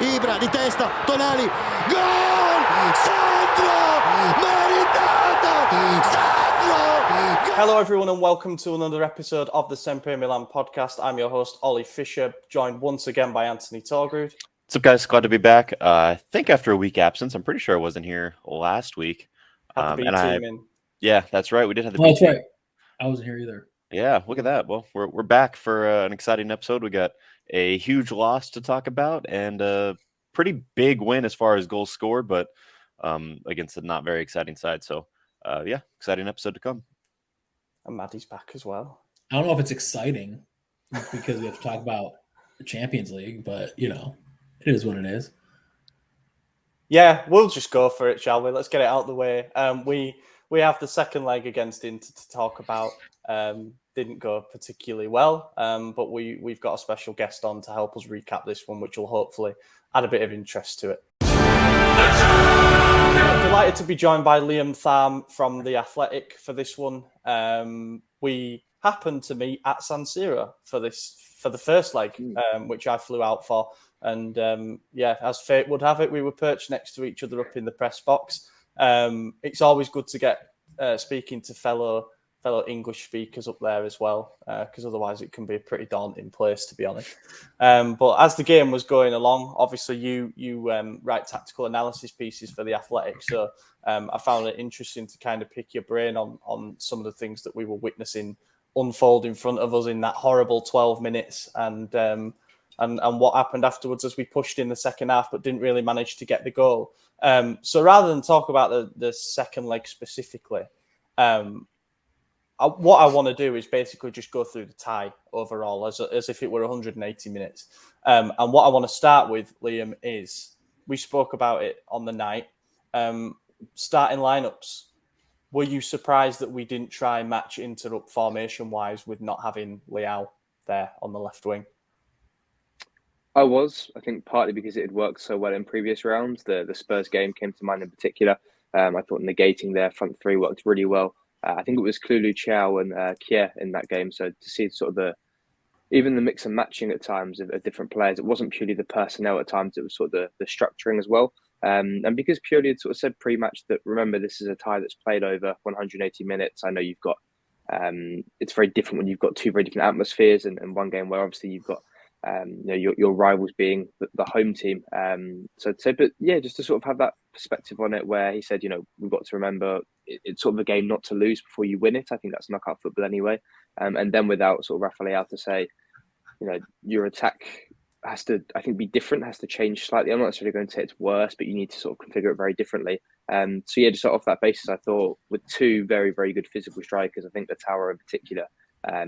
Ibra di testa, Tonali, gol! Sandro! Meritato! Sandro! Hello everyone and welcome to another episode of the SempreMilan podcast. I'm your host Ollie Fisher, joined once again by Anthony Torgrud. What's up, guys? Glad to be back. I think after a week absence. I'm pretty sure I wasn't here last week. Had the B team in. Yeah, that's right. We did have the Oh, B that's team. right. I wasn't here either. Yeah, look at that. Well, we're back for an exciting episode. We got a huge loss to talk about and a pretty big win as far as goals scored, but against a not very exciting side. So, yeah, exciting episode to come. And Maddie's back as well. I don't know if it's exciting because we have to talk about the Champions League, but, you know, it is what it is. Yeah, we'll just go for it, shall we? Let's get it out of the way. We have the second leg against Inter to talk about. Didn't go particularly well, but we've got a special guest on to help us recap this one, which will hopefully add a bit of interest to it. I'm delighted to be joined by Liam Tharme from The Athletic for this one. We happened to meet at San Siro for the first leg, which I flew out for. And as fate would have it, we were perched next to each other up in the press box. It's always good to get speaking to fellow English speakers up there as well, because otherwise it can be a pretty daunting place, to be honest. But as the game was going along, obviously you write tactical analysis pieces for The Athletic, so I found it interesting to kind of pick your brain on some of the things that we were witnessing unfold in front of us in that horrible 12 minutes and what happened afterwards as we pushed in the second half but didn't really manage to get the goal. So rather than talk about the second leg specifically, what I want to do is basically just go through the tie overall as if it were 180 minutes. And what I want to start with, Liam, is we spoke about it on the night. Starting lineups. Were you surprised that we didn't try and match Inter up formation-wise with not having Leao there on the left wing? I was. I think partly because it had worked so well in previous rounds. The Spurs game came to mind in particular. I thought negating their front three worked really well. I think it was Klulu, Chow and Kier in that game. So to see sort of even the mix and matching at times of different players, it wasn't purely the personnel at times, it was sort of the structuring as well. And because Pioli had sort of said pre-match that, remember, this is a tie that's played over 180 minutes. I know you've got, it's very different when you've got two very different atmospheres and one game where obviously you've got your rivals being the home team. But just to sort of have that perspective on it where he said, we've got to remember it's sort of a game not to lose before you win it. I think that's knockout football anyway. And then without sort of Rafael to say, your attack has to, I think, be different, has to change slightly. I'm not necessarily going to say it's worse, but you need to sort of configure it very differently. Just off that basis, I thought with two very, very good physical strikers, I think the Tower in particular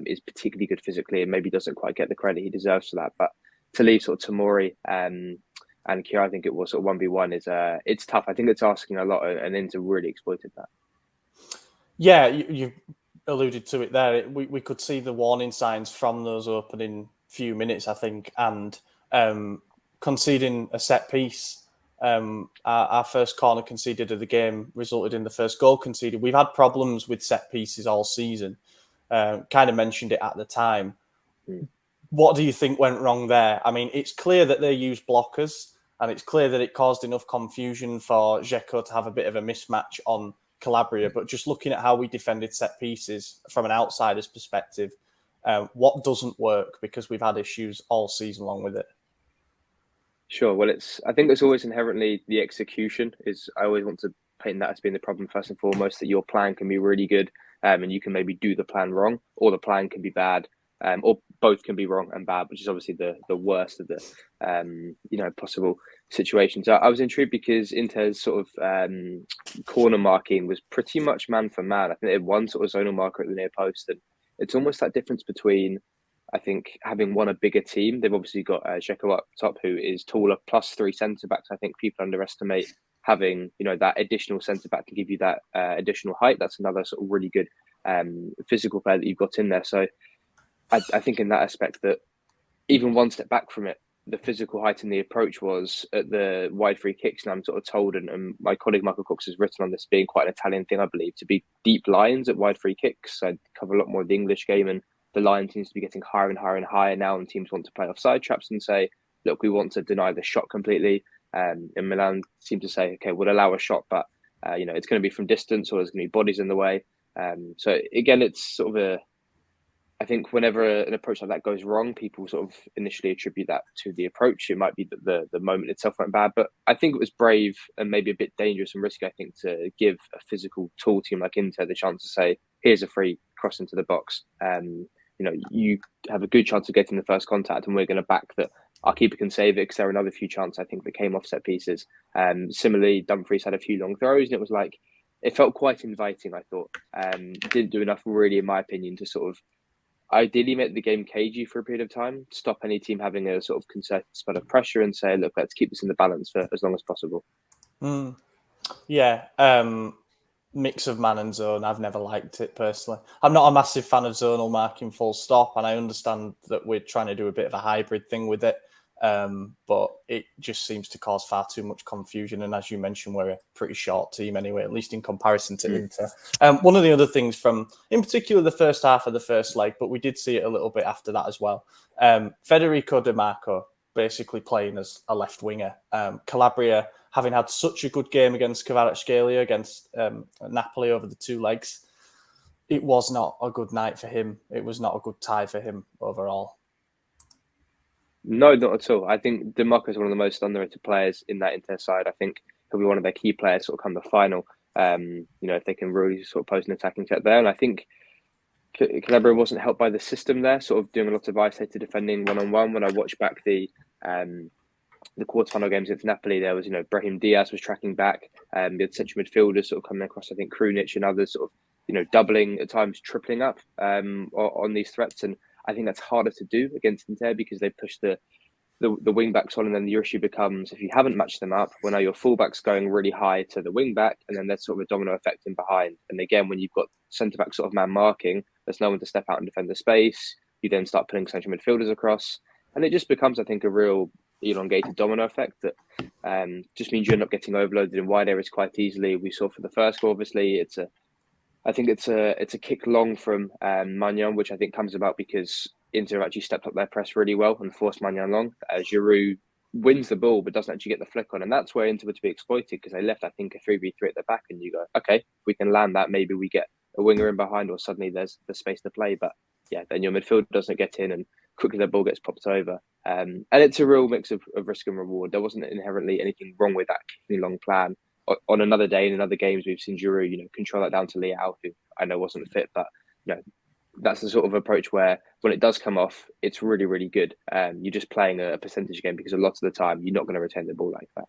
is particularly good physically and maybe doesn't quite get the credit he deserves for that. But to leave sort of Tomori and Kier, I think it was sort of 1v1 is it's tough. I think it's asking a lot, and Inter really exploited that. Yeah, you alluded to it there. We could see the warning signs from those opening few minutes, I think, and conceding a set piece. Our first corner conceded of the game resulted in the first goal conceded. We've had problems with set pieces all season. Kind of mentioned it at the time. What do you think went wrong there? I mean, it's clear that they used blockers, and it's clear that it caused enough confusion for Dzeko to have a bit of a mismatch on Calabria. But just looking at how we defended set pieces from an outsider's perspective, what doesn't work? Because we've had issues all season long with it. Sure. Well, I think it's always inherently the execution is. I always want to paint that as being the problem first and foremost. That your plan can be really good, and you can maybe do the plan wrong, or the plan can be bad, or both can be wrong and bad, which is obviously the worst of the possible situations. I was intrigued because Inter's sort of corner marking was pretty much man for man. I think they had one sort of zonal marker at the near post, and it's almost that difference between, I think, having a bigger team. They've obviously got Dzeko up top, who is taller, plus three centre-backs. I think people underestimate having, that additional centre-back to give you that additional height. That's another sort of really good physical player that you've got in there. So I think in that aspect that even one step back from it, the physical height and the approach was at the wide free kicks. And I'm sort of told, and my colleague Michael Cox has written on this being quite an Italian thing, I believe, to be deep lines at wide free kicks. I cover a lot more of the English game, and the line seems to be getting higher and higher and higher now, and teams want to play off side traps and say, look, we want to deny the shot completely. And Milan seemed to say, okay, we'll allow a shot, but it's going to be from distance, or there's going to be bodies in the way. So again, it's sort of I think whenever an approach like that goes wrong, people sort of initially attribute that to the approach. It might be that the moment itself went bad, but I think it was brave and maybe a bit dangerous and risky, I think, to give a physical tall team like Inter the chance to say, here's a free cross into the box. You have a good chance of getting the first contact, and we're going to back that our keeper can save it, because there are another few chances, I think, that came off set pieces. Similarly, Dumfries had a few long throws, and it was like, it felt quite inviting, I thought. Didn't do enough, really, in my opinion, to sort of ideally make the game cagey for a period of time, stop any team having a sort of concerted spell of pressure, and say, look, let's keep this in the balance for as long as possible. Yeah. Mix of man and zone. I've never liked it personally. I'm not a massive fan of zonal marking full stop, and I understand that we're trying to do a bit of a hybrid thing with it. But it just seems to cause far too much confusion. And as you mentioned, we're a pretty short team anyway, at least in comparison to Inter. One of the other things from, in particular, the first half of the first leg, but we did see it a little bit after that as well. Federico Di Marco basically playing as a left winger. Calabria, having had such a good game against Kvaratskhelia, against Napoli over the 2 legs, it was not a good night for him. It was not a good tie for him overall. No, not at all. I think Di Marco is one of the most underrated players in that Inter side. I think he'll be one of their key players sort of come the final. If they can really sort of pose an attacking threat there. And I think Calabria wasn't helped by the system there, sort of doing a lot of isolated defending one-on-one. When I watched back the quarterfinal games against Napoli, there was, Brahim Diaz was tracking back. The central midfielders sort of coming across, I think Krunic and others sort of, doubling at times, tripling up on these threats. And I think that's harder to do against Inter because they push the wing backs on, and then the issue becomes, if you haven't matched them up, well, now your fullback's going really high to the wing back, and then there's sort of a domino effect in behind. And again, when you've got centre back sort of man marking, there's no one to step out and defend the space. You then start putting central midfielders across, and it just becomes, I think, a real elongated domino effect that just means you end up getting overloaded in wide areas quite easily. We saw for the first goal, obviously, I think it's a kick long from Magnan, which I think comes about because Inter actually stepped up their press really well and forced Magnan long. Giroud wins the ball but doesn't actually get the flick on, and that's where Inter were to be exploited, because they left, I think, a 3v3 at the back, and you go, okay, if we can land that, maybe we get a winger in behind, or suddenly there's the space to play. But yeah, then your midfield doesn't get in, and quickly the ball gets popped over. And it's a real mix of risk and reward. There wasn't inherently anything wrong with that kicking long plan. On another day, in another games, we've seen Giroud, control that down to Leao, who I know wasn't fit, but that's the sort of approach where when it does come off, it's really, really good. You're just playing a percentage game, because a lot of the time you're not going to retain the ball like that.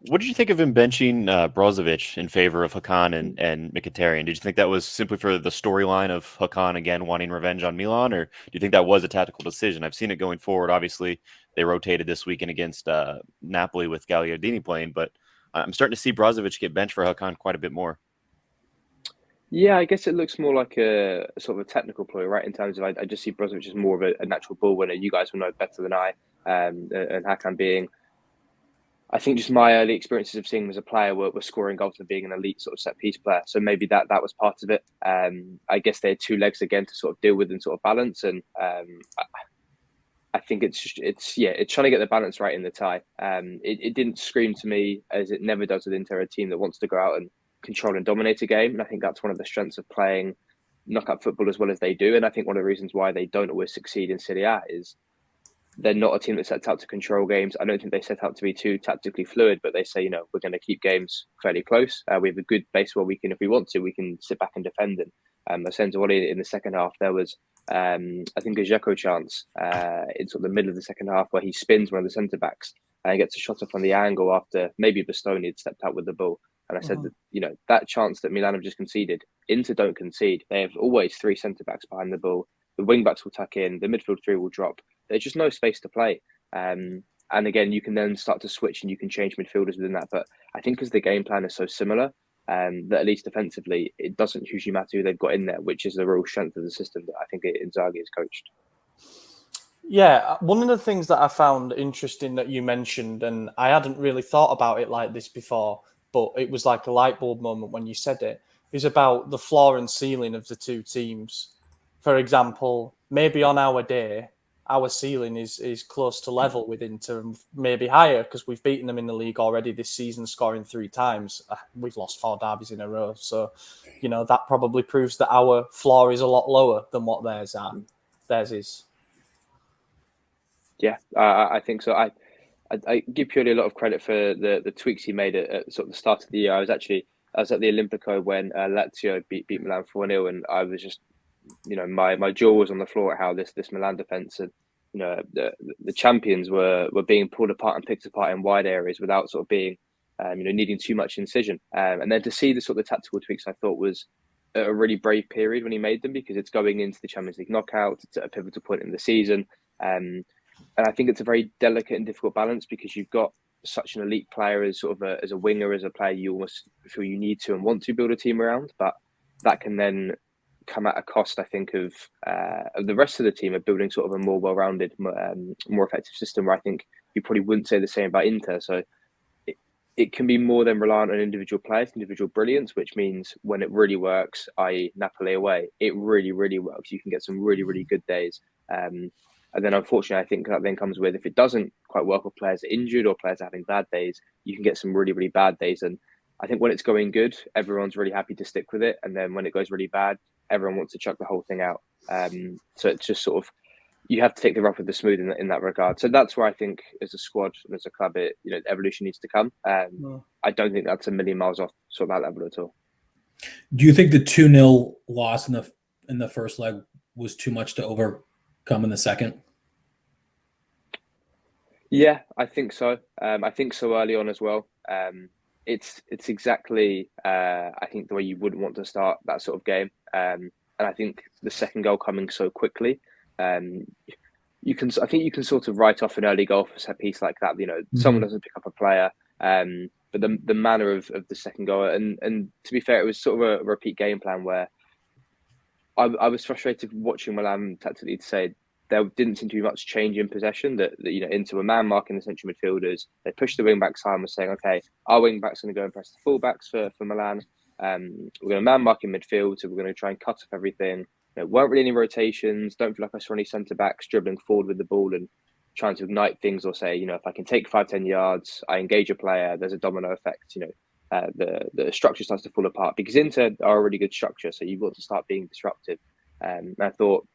What did you think of him benching Brozovic in favor of Hakan and Mkhitaryan? Did you think that was simply for the storyline of Hakan again wanting revenge on Milan, or do you think that was a tactical decision? I've seen it going forward. Obviously, they rotated this weekend against Napoli with Gagliardini playing, but I'm starting to see Brozovic get benched for Hakan quite a bit more. Yeah, I guess it looks more like a sort of a technical ploy, right? In terms of, I just see Brozovic as more of a natural ball winner. You guys will know better than I. And Hakan being, I think, just my early experiences of seeing him as a player were scoring goals and being an elite sort of set piece player. So maybe that was part of it. I guess they had 2 legs again to sort of deal with and sort of balance. And I think it's trying to get the balance right in the tie. It didn't scream to me, as it never does with Inter, a team that wants to go out and control and dominate a game. And I think that's one of the strengths of playing knockout football as well as they do. And I think one of the reasons why they don't always succeed in Serie A is they're not a team that sets out to control games. I don't think they set out to be too tactically fluid, but they say, we're going to keep games fairly close. We have a good base where we can, if we want to, we can sit back and defend. And in the second half, there was, I think, a Dzeko chance in sort of the middle of the second half where he spins one of the centre-backs and gets a shot up on the angle after maybe Bastoni had stepped out with the ball. And I said that, that chance that Milan have just conceded, Inter don't concede. They have always 3 centre-backs behind the ball. The wing-backs will tuck in. The midfield 3 will drop. There's just no space to play. And again, you can then start to switch and you can change midfielders within that. But I think because the game plan is so similar, that at least defensively, it doesn't hugely matter who they've got in there, which is the real strength of the system that I think Inzaghi has coached. Yeah, one of the things that I found interesting that you mentioned, and I hadn't really thought about it like this before, but it was like a light bulb moment when you said it, is about the floor and ceiling of the 2 teams. For example, maybe on our day, our ceiling is close to level with Inter, maybe higher, because we've beaten them in the league already this season, scoring 3 times. We've lost 4 derbies in a row, so that probably proves that our floor is a lot lower than what theirs is. Yeah, I think so. I give Pioli a lot of credit for the tweaks he made at sort of the start of the year. I was at the Olimpico when Lazio beat Milan 4-0, and I was just, my jaw was on the floor at how this Milan defense and the champions were being pulled apart and picked apart in wide areas without sort of being needing too much incision. And then to see the sort of tactical tweaks, I thought was a really brave period when he made them, because it's going into the Champions League knockout. It's at a pivotal point in the season. And I think it's a very delicate and difficult balance, because you've got such an elite player as sort of as a winger, as a player you almost feel you need to and want to build a team around, but that can then come at a cost, I think, of the rest of the team, of building sort of a more well-rounded, more effective system, where I think you probably wouldn't say the same about Inter. So it can be more than reliant on individual players, individual brilliance, which means when it really works, i.e. Napoli away, it really, really works. You can get some really, really good days. And then, unfortunately, I think that then comes with, if it doesn't quite work, or players are injured or players are having bad days, you can get some really, really bad days. And I think when it's going good, everyone's really happy to stick with it. And then when it goes really bad, everyone wants to chuck the whole thing out. So it's just sort of, you have to take the rough with the smooth in that regard. So that's where I think, as a squad and as a club, evolution needs to come. I don't think that's a million miles off sort of that level at all. Do you think the 2-0 loss in the first leg was too much to overcome in the second? Yeah, I think so. I think so early on as well. It's exactly I think the way you wouldn't want to start that sort of game. And I think the second goal coming so quickly, I think you can sort of write off an early goal for a set piece like that. Someone doesn't pick up a player, but the manner of the second goal, and to be fair, it was sort of a repeat game plan where I was frustrated watching Milan tactically, to say there didn't seem to be much change in possession. That into a man marking the central midfielders, they pushed the wing backs high and were saying, okay, our wing backs are going to go and press the full backs for Milan. We're going to man mark in midfield, so we're going to try and cut off everything. Weren't really any rotations. Don't feel like I saw any centre backs dribbling forward with the ball and trying to ignite things, or say, if I can take 5-10 yards, I engage a player, there's a domino effect. The structure starts to fall apart, because Inter are a really good structure, so you've got to start being disruptive. And I thought,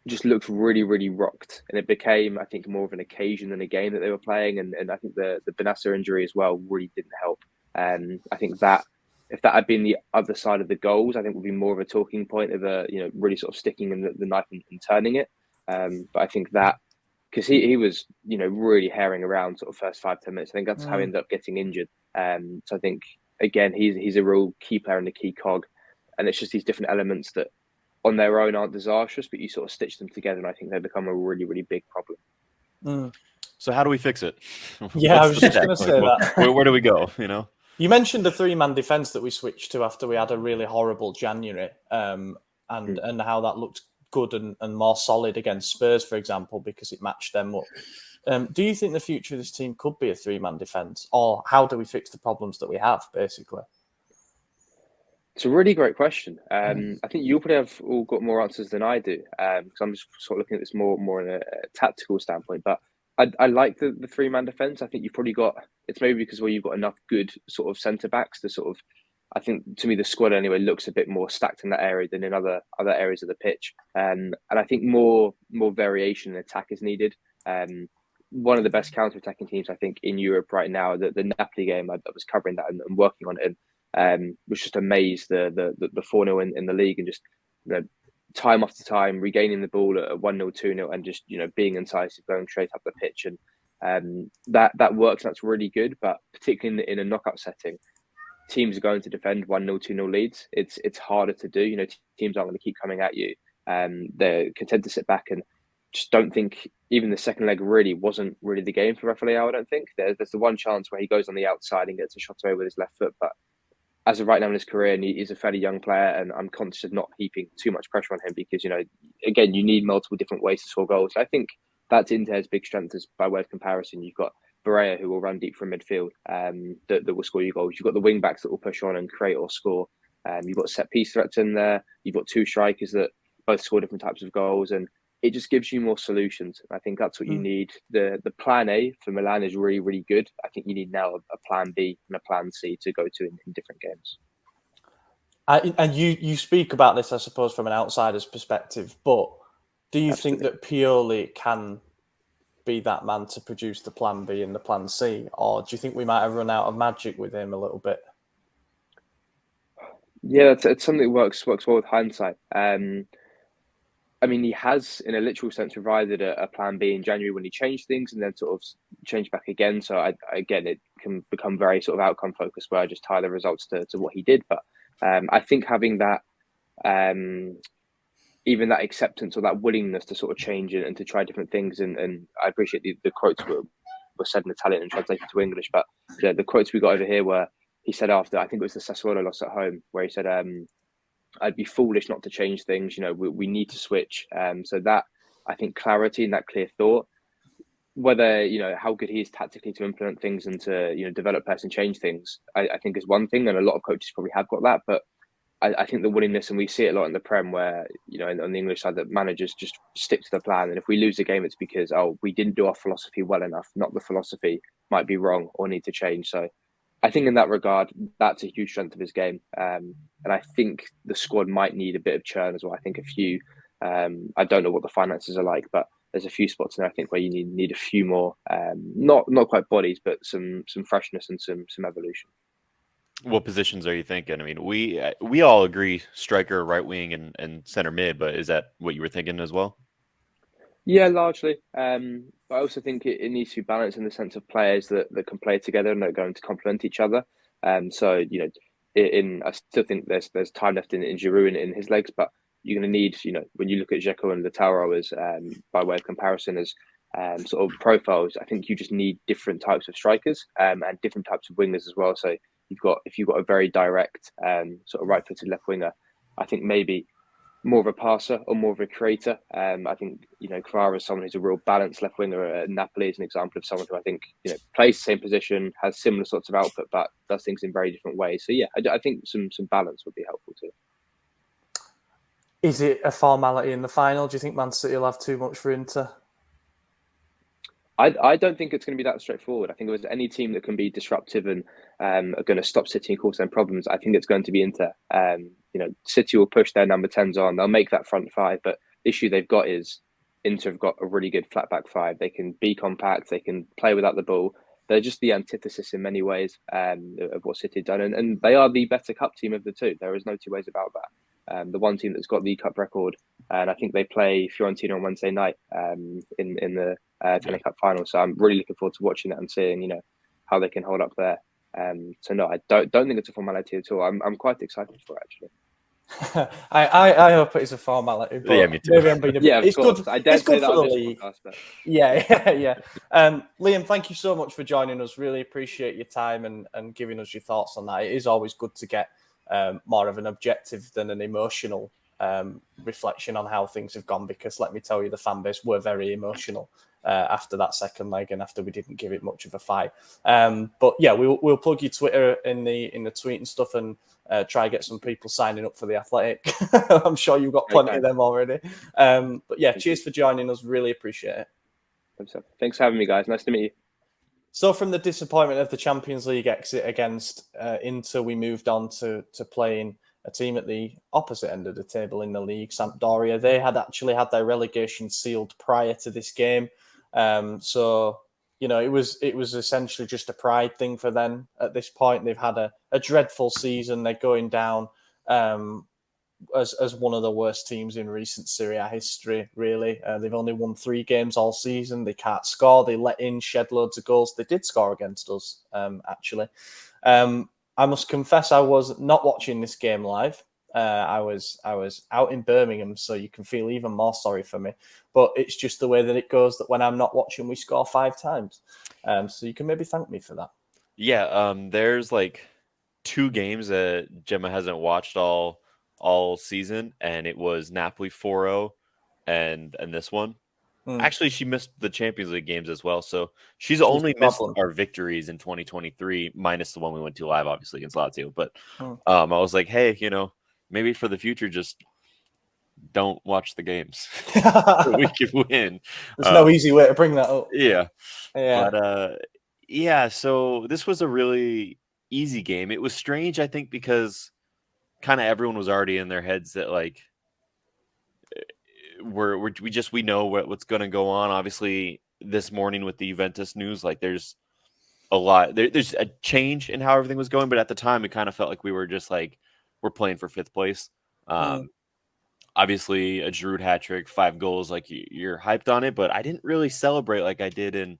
just looked really, really rocked, and it became, I think, more of an occasion than a game that they were playing. And I think the Benassa injury as well really didn't help. I think that if that had been the other side of the goals, I think would be more of a talking point of really sort of sticking in the knife and turning it. But I think that, because he was really herring around sort of first 5-10 minutes, I think that's how he ended up getting injured. So I think, again, he's a real key player and a key cog, and it's just these different elements that on their own aren't disastrous, but you sort of stitch them together, and I think they become a really, really big problem. So how do we fix it? Yeah, I was just going to say that. Where do we go? You mentioned the 3-man defence that we switched to after we had a really horrible January, and how that looked good and more solid against Spurs, for example, because it matched them up. Do you think the future of this team could be a 3-man defence, or how do we fix the problems that we have, basically? It's a really great question. I think you probably have all got more answers than I do, because I'm just sort of looking at this more in a tactical standpoint. But I like the 3-man defence. I think you've probably got, it's maybe because you've got enough good sort of centre backs to sort of, I think, to me, the squad anyway looks a bit more stacked in that area than in other areas of the pitch. And I think more variation in attack is needed. One of the best counter-attacking teams, I think, in Europe right now, the Napoli game, I was covering that and working on it, and was just amazed the 4-0 in the league, and just time after time regaining the ball at 1-0, 2-0, and just being incisive, going straight up the pitch, and that works. That's really good, but particularly in a knockout setting, teams are going to defend 1-0, 2-0 leads. It's harder to do. Teams aren't going to keep coming at you. They're content to sit back, and just don't think even the second leg wasn't really the game for Rafael. I don't think there's the one chance where he goes on the outside and gets a shot away with his left foot, but as of right now in his career, and he's a fairly young player, and I'm conscious of not heaping too much pressure on him, because again, you need multiple different ways to score goals. I think that's Inter's big strength. As by way of comparison, you've got Barea, who will run deep from midfield, that will score you goals. You've got the wing backs that will push on and create or score. You've got set piece threats in there. You've got 2 strikers that both score different types of goals, and it just gives you more solutions. I think that's what you need. The plan A for Milan is really, really good. I think you need now a plan B and a plan C to go to in different games. And you speak about this, I suppose, from an outsider's perspective, but do you think that Pioli can be that man to produce the plan B and the plan C? Or do you think we might have run out of magic with him a little bit? Yeah, it's something that works well with hindsight. I mean, he has, in a literal sense, provided a plan B in January when he changed things and then sort of changed back again. So, again, it can become very sort of outcome focused where I just tie the results to what he did. But I think having that, even that acceptance or that willingness to sort of change it and to try different things. And I appreciate the quotes were said in Italian and translated to English. But the quotes we got over here were, he said after, I think it was the Sassuolo loss at home, where he said, I'd be foolish not to change things. We need to switch. So that, I think, clarity and that clear thought, whether, how good he is tactically to implement things and to, develop players and change things, I think is one thing. And a lot of coaches probably have got that. But I think the willingness, and we see it a lot in the Prem where, on the English side, that managers just stick to the plan. And if we lose a game, it's because, we didn't do our philosophy well enough. Not the philosophy might be wrong or need to change. So I think in that regard, that's a huge strength of his game. And I think the squad might need a bit of churn as well. I think a few, I don't know what the finances are like, but there's a few spots in there, I think, where you need a few more, not quite bodies, but some freshness and some evolution. What positions are you thinking? I mean, we all agree striker, right wing, and center mid, but is that what you were thinking as well? Yeah, largely. But I also think it needs to be balanced in the sense of players that can play together and are going to complement each other. So, I still think there's time left in Giroud in his legs, but you're going to need, when you look at Dzeko and Lautaro as, by way of comparison, as sort of profiles, I think you just need different types of strikers and different types of wingers as well. So if you've got a very direct sort of right-footed left winger, I think maybe more of a passer or more of a creator. I think, Kvara is someone who's a real balanced left winger at Napoli is an example of someone who I think, plays the same position, has similar sorts of output, but does things in very different ways. So, yeah, I think some balance would be helpful too. Is it a formality in the final? Do you think Man City will have too much for Inter? I don't think it's going to be that straightforward. I think if there's any team that can be disruptive and are going to stop City and cause them problems, I think it's going to be Inter. City will push their number 10s on. They'll make that front five. But the issue they've got is Inter have got a really good flat back five. They can be compact. They can play without the ball. They're just the antithesis in many ways of what City have done. And they are the better cup team of the two. There is no two ways about that. The one team that's got the cup record. And I think they play Fiorentina on Wednesday night in the Tennis Cup final. So I'm really looking forward to watching that and seeing, how they can hold up there. So no, I don't think it's a formality at all. I'm quite excited for it, actually. I hope it is a formality. But yeah, me too. Maybe I'm being a bit, of course. Good. I dare It's say good that for the on this league. podcast, but... Yeah. Liam, thank you so much for joining us. Really appreciate your time and giving us your thoughts on that. It is always good to get more of an objective than an emotional reflection on how things have gone, because let me tell you, the fan base were very emotional after that second leg and after we didn't give it much of a fight. But yeah, we'll plug your Twitter in the tweet and stuff and try and get some people signing up for the Athletic. I'm sure you've got plenty of them already. But yeah, cheers for joining us. Really appreciate it. Thanks for having me, guys. Nice to meet you. So from the disappointment of the Champions League exit against Inter, we moved on to playing a team at the opposite end of the table in the league, Sampdoria. They had actually had their relegation sealed prior to this game. So, it was essentially just a pride thing for them at this point. They've had a dreadful season. They're going down as one of the worst teams in recent Serie A history, really. They've only won 3 games all season. They can't score. They let in, shed loads of goals. They did score against us, actually. I must confess I was not watching this game live. I was out in Birmingham, so you can feel even more sorry for me. But it's just the way that it goes, that when I'm not watching, we score 5 times. So you can maybe thank me for that. Yeah, there's like 2 games that Gemma hasn't watched all season, and it was Napoli 4-0 and this one. Actually, she missed the Champions League games as well, so she's only missed our victories in 2023, minus the one we went to live, obviously, against Lazio. But I was like, hey, maybe for the future, just don't watch the games. There's We could win. no easy way to bring that up. Yeah. Yeah. But yeah, so this was a really easy game. It was strange, I think, because kind of everyone was already in their heads that like we know what's going to go on. Obviously, this morning with the Juventus news, like there's a lot. There's a change in how everything was going, but at the time, it kind of felt like we were just like we're playing for 5th place. Obviously, a Giroud hat trick, 5 goals, like you're hyped on it, but I didn't really celebrate like I did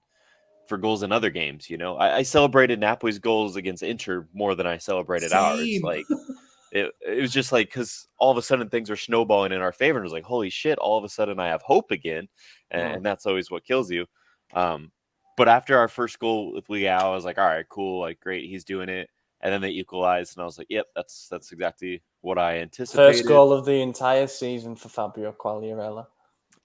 for goals in other games. You know, I celebrated Napoli's goals against Inter more than I celebrated ours. Same. Like it was just like because all of a sudden things are snowballing in our favor, and it was like, holy shit! All of a sudden, I have hope again, and that's always what kills you. But after our first goal with Leao, I was like, all right, cool, like great, he's doing it. And then they equalized, and I was like, yep, that's exactly what I anticipated. First goal of the entire season for Fabio Quagliarella.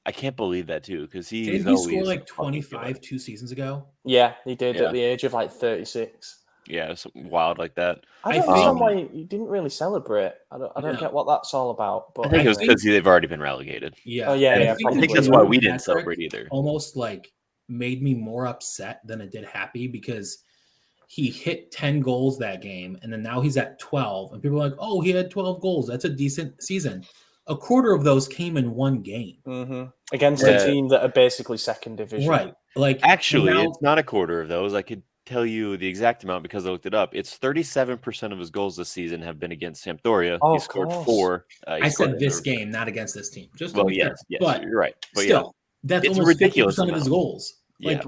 I can't believe that too, because Didn't he score like 25 2 seasons ago? Yeah, he did at the age of like 36. Yeah, something wild like that. I don't understand why he didn't really celebrate. I don't get what that's all about. But I think it was because they've already been relegated. Yeah. Oh, yeah. I think that's why we didn't celebrate either. Almost like made me more upset than it did happy because he hit 10 goals that game, and then now he's at 12. And people are like, oh, he had 12 goals. That's a decent season. A quarter of those came in one game. Against a team that are basically second division. Right. Like actually, it's not a quarter of those. I could tell you the exact amount because I looked it up. It's 37% of his goals this season have been against Sampdoria. Oh, he scored 4. I said this game, not against this team. Just yes, but you're right. But still, that's it's almost ridiculous 50% of his goals. Like,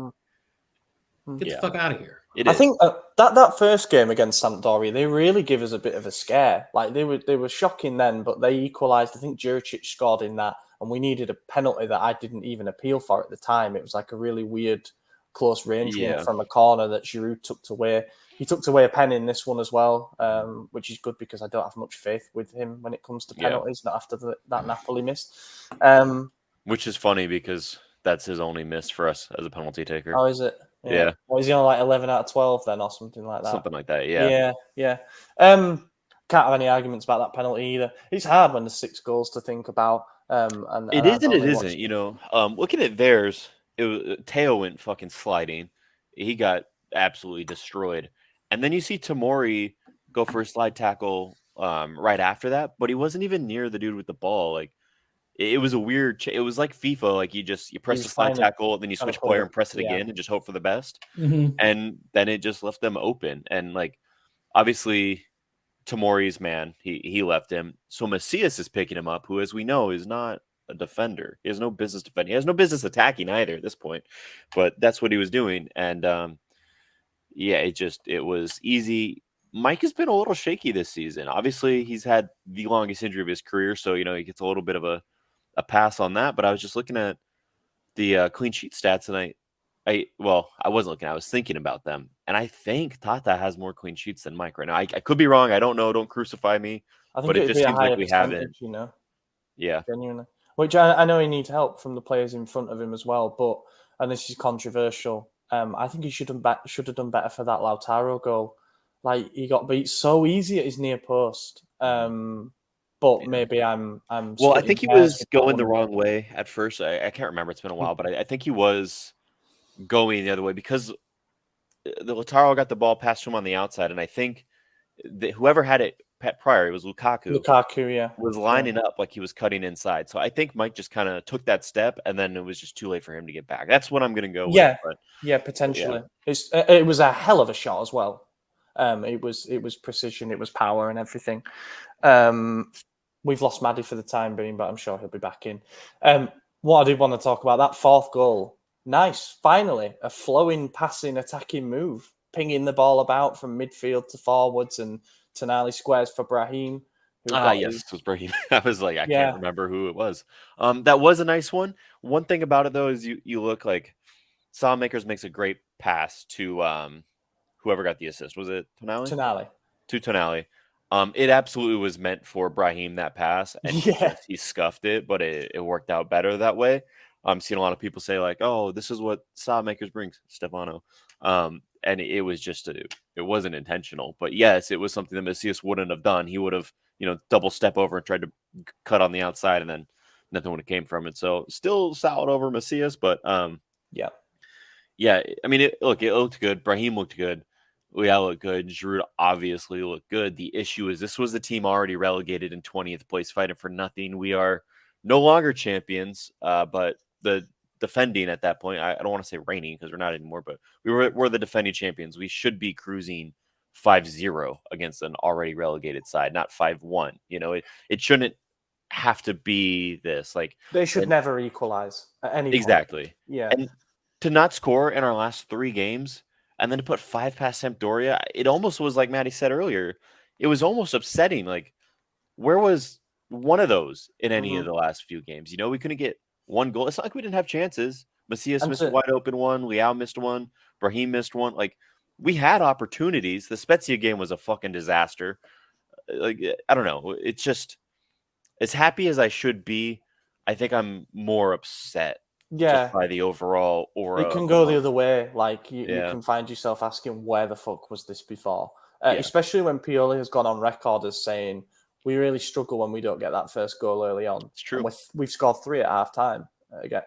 get the fuck out of here. I think that first game against Sampdoria, they really give us a bit of a scare. Like they were shocking then, but they equalised. I think Juricic scored in that, and we needed a penalty that I didn't even appeal for at the time. It was like a really weird close range one from a corner that Giroud tucked away. He tucked away a pen in this one as well, which is good because I don't have much faith with him when it comes to penalties, not after that Napoli miss. Which is funny because that's his only miss for us as a penalty taker. Oh, is it? Yeah. Or is he on like 11 out of 12 then or something like that? Something like that, yeah. Yeah. Can't have any arguments about that penalty either. It's hard when there's 6 goals to think about. It isn't. You know, looking at theirs, Teo went fucking sliding. He got absolutely destroyed. And then you see Tomori go for a slide tackle right after that, but he wasn't even near the dude with the ball. Like, it was a weird. It was like FIFA. Like you press the slide tackle, then you switch player and press it again, and just hope for the best. And then it just left them open. And like, obviously, Tomori's man, he left him. So Macias is picking him up, who, as we know, is not a defender. He has no business defending. He has no business attacking either at this point. But that's what he was doing. And it was easy. Mike has been a little shaky this season. Obviously, he's had the longest injury of his career, so he gets a little bit of a pass on that. But I was just looking at the clean sheet stats, and I wasn't looking. I was thinking about them, and I think Tata has more clean sheets than Mike right now. I could be wrong. I don't know. Don't crucify me. But it just seems like we haven't. Yeah, genuinely. Which I know he needs help from the players in front of him as well. But and this is controversial. I think he should have done better for that Lautaro goal. Like he got beat so easy at his near post. But maybe I'm. Well, I think he was going the wrong way at first. I can't remember. It's been a while, but I think he was going the other way because the Lautaro got the ball passed to him on the outside, and I think whoever had it prior, it was Lukaku. Was lining up like he was cutting inside. So I think Mike just kind of took that step, and then it was just too late for him to get back. That's what I'm going to go with. But, potentially. Yeah. It was a hell of a shot as well. It was precision, it was power, and everything. We've lost Maddie for the time being, but I'm sure he'll be back in. What I did want to talk about, that 4th goal. Nice. Finally, a flowing, passing, attacking move. Pinging the ball about from midfield to forwards, and Tonali squares for Brahim. Yes, it was Brahim. I was like, I can't remember who it was. That was a nice one. One thing about it, though, is you look like Saelmakers makes a great pass to whoever got the assist. Was it Tonali? Tonali. To Tonali. It absolutely was meant for Brahim, that pass, and he scuffed it, but it worked out better that way. I'm seeing a lot of people say like, "Oh, this is what Saelmakers brings, Stefano," and it was just it wasn't intentional. But yes, it was something that Macias wouldn't have done. He would have double step over and tried to cut on the outside, and then nothing would have came from it. So still solid over Macias, but Yeah. yeah. I mean, it looked good. Brahim looked good. Leao looked good. Giroud obviously looked good. The issue is this was the team already relegated in 20th place, fighting for nothing. We are no longer champions, but the defending at that point, I don't want to say reigning because we're not anymore, but we're the defending champions. We should be cruising 5-0 against an already relegated side, not 5-1. You know, it shouldn't have to be this. Like They should never equalize at any point. exactly. Yeah. And to not score in our last 3 games and then to put 5 past Sampdoria, it almost was like Maddie said earlier. It was almost upsetting. Like, where was one of those in any of the last few games? You know, we couldn't get one goal. It's not like we didn't have chances. Macias missed a wide open one. Leao missed one. Brahim missed one. Like, we had opportunities. The Spezia game was a fucking disaster. Like, I don't know. It's just, as happy as I should be, I think I'm more upset just by the overall aura. It can go the other way. Like, you can find yourself asking, where the fuck was this before? Especially when Pioli has gone on record as saying, we really struggle when we don't get that first goal early on. It's true. We've scored 3 at half time.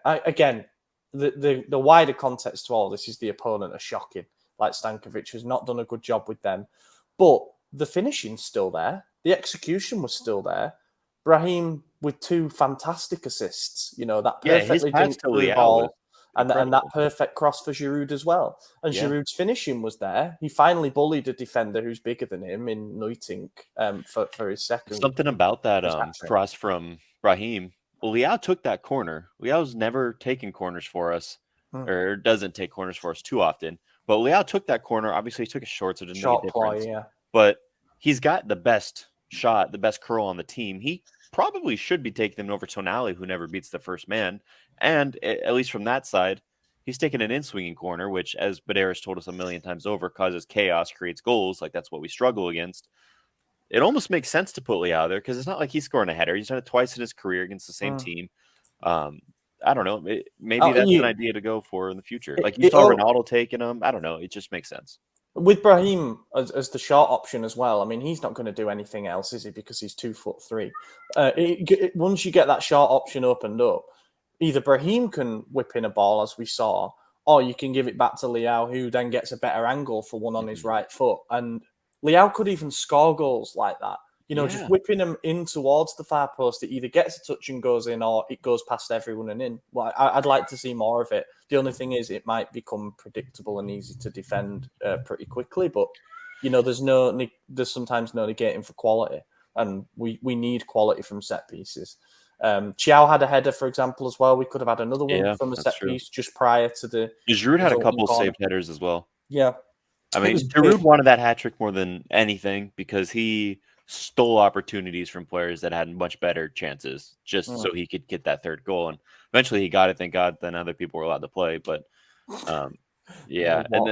Again, the wider context to all this is the opponent are shocking. Like, Stankovic has not done a good job with them. But the finishing's still there. The execution was still there. Brahim with 2 fantastic assists. You know, that perfectly dinked through ball. And that perfect cross for Giroud as well. And Giroud's finishing was there. He finally bullied a defender who's bigger than him in Neutink for his second. Something about that cross from Brahim. Well, Leao took that corner. Leao's never taken corners for us, or doesn't take corners for us too often. But Leao took that corner. Obviously, he took it short, so it didn't make a difference. But he's got the best shot, the best curl on the team. He probably should be taking them over Tonali, who never beats the first man. And at least from that side, he's taking an in-swinging corner, which, as Baderas told us a million times over, causes chaos, creates goals. Like, that's what we struggle against. It almost makes sense to put Leao there because it's not like he's scoring a header. He's done it twice in his career against the same team. I don't know. Maybe that's an idea to go for in the future. Like, you saw Ronaldo taking him. I don't know. It just makes sense. With Brahim as the short option as well, I mean, he's not going to do anything else, is he? Because he's 2'3". Once you get that short option opened up, either Brahim can whip in a ball, as we saw, or you can give it back to Leao, who then gets a better angle for one on his right foot. And Leao could even score goals like that. You know, just whipping them in towards the far post. It either gets a touch and goes in, or it goes past everyone and in. Well, I'd like to see more of it. The only thing is, it might become predictable and easy to defend pretty quickly. But you know, there's sometimes no negating for quality, and we need quality from set pieces. Chiao had a header, for example, as well. We could have had another one from a set piece just prior to the. Giroud had a couple saved headers as well. Yeah, I mean, Giroud wanted that hat trick more than anything because he stole opportunities from players that had much better chances just so he could get that third goal. And eventually he got it, thank God, then other people were allowed to play. But and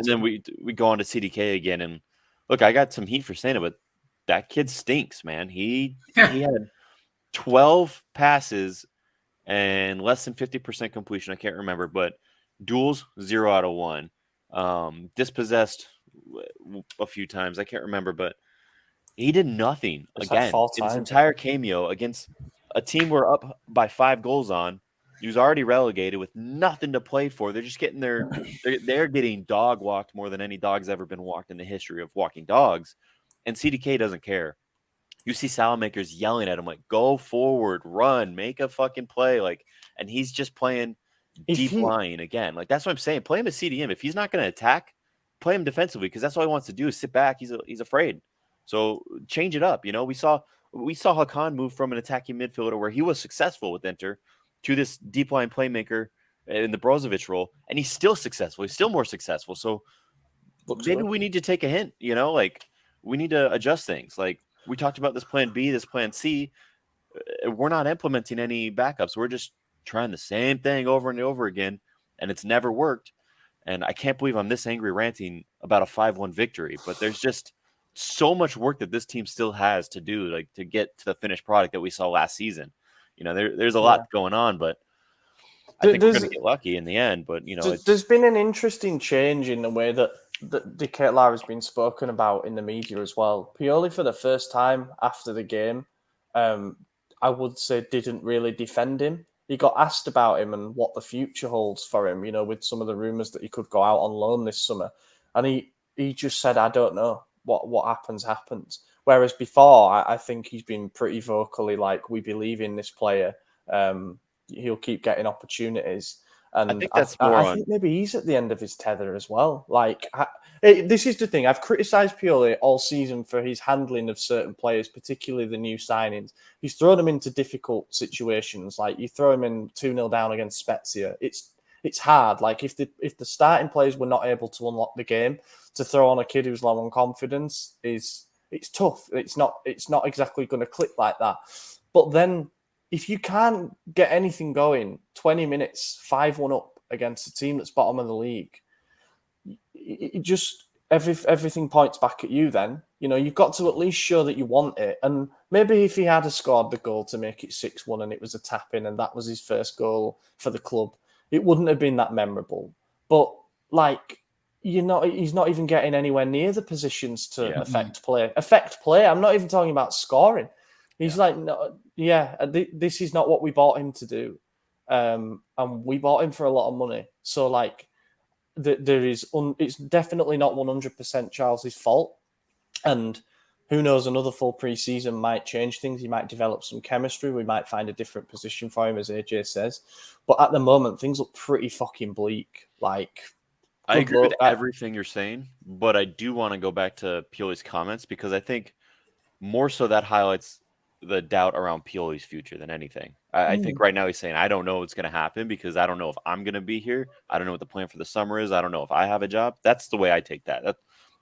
then we go on to CDK again. And look, I got some heat for saying it, but that kid stinks, man. He had 12 passes and less than 50% completion. I can't remember, but duels 0 out of 1. Dispossessed a few times. I can't remember, but he did nothing again in his entire cameo against a team we're up by 5 goals on. He was already relegated with nothing to play for. They're just getting they're getting dog walked more than any dog's ever been walked in the history of walking dogs. And CDK doesn't care. You see Salamakers yelling at him like, "Go forward, run, make a fucking play!" Like, and he's just playing deep line again. Like, that's what I'm saying. Play him as CDM. If he's not going to attack, play him defensively because that's all he wants to do is sit back. He's afraid. So change it up. You know, we saw Hakan move from an attacking midfielder where he was successful with Inter to this deep line playmaker in the Brozovic role, and he's still successful. He's still more successful. So maybe we need to take a hint. You know, like, we need to adjust things. Like, we talked about this plan B, this plan C. We're not implementing any backups. We're just trying the same thing over and over again, and it's never worked. And I can't believe I'm this angry ranting about a 5-1 victory, but there's just so much work that this team still has to do, like, to get to the finished product that we saw last season. You know, there's a lot going on, but I think we're going to get lucky in the end. But, you know, there's been an interesting change in the way that De Ketelaere has been spoken about in the media as well. Pioli, for the first time after the game, I would say, didn't really defend him. He got asked about him and what the future holds for him, with some of the rumours that he could go out on loan this summer. And he just said, I don't know. What happens. Whereas before, I think he's been pretty vocally like, we believe in this player. He'll keep getting opportunities. And I think that's more I think maybe he's at the end of his tether as well. This is the thing. I've criticised Pioli all season for his handling of certain players, particularly the new signings. He's thrown them into difficult situations. Like you throw him in 2-0 down against Spezia. It's hard. Like if the starting players were not able to unlock the game, to throw on a kid who's low on confidence it's tough. It's not exactly going to click like that. But then if you can't get anything going, 20 minutes, 5-1 up against a team that's bottom of the league, it just everything points back at you. Then you've got to at least show that you want it. And maybe if he had scored the goal to make it 6-1 and it was a tap in and that was his first goal for the club, it wouldn't have been that memorable. But he's not even getting anywhere near the positions to affect play. I'm not even talking about scoring. He's this is not what we bought him to do. And we bought him for a lot of money. So it's definitely not 100% Charles's fault. And who knows, another full pre-season might change things. He might develop some chemistry. We might find a different position for him, as AJ says. But at the moment, things look pretty fucking bleak. I agree with everything you're saying, but I do want to go back to Pioli's comments because I think more so that highlights the doubt around Pioli's future than anything. I think right now he's saying, I don't know what's going to happen because I don't know if I'm going to be here. I don't know what the plan for the summer is. I don't know if I have a job. That's the way I take that.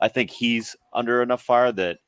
I think he's under enough fire that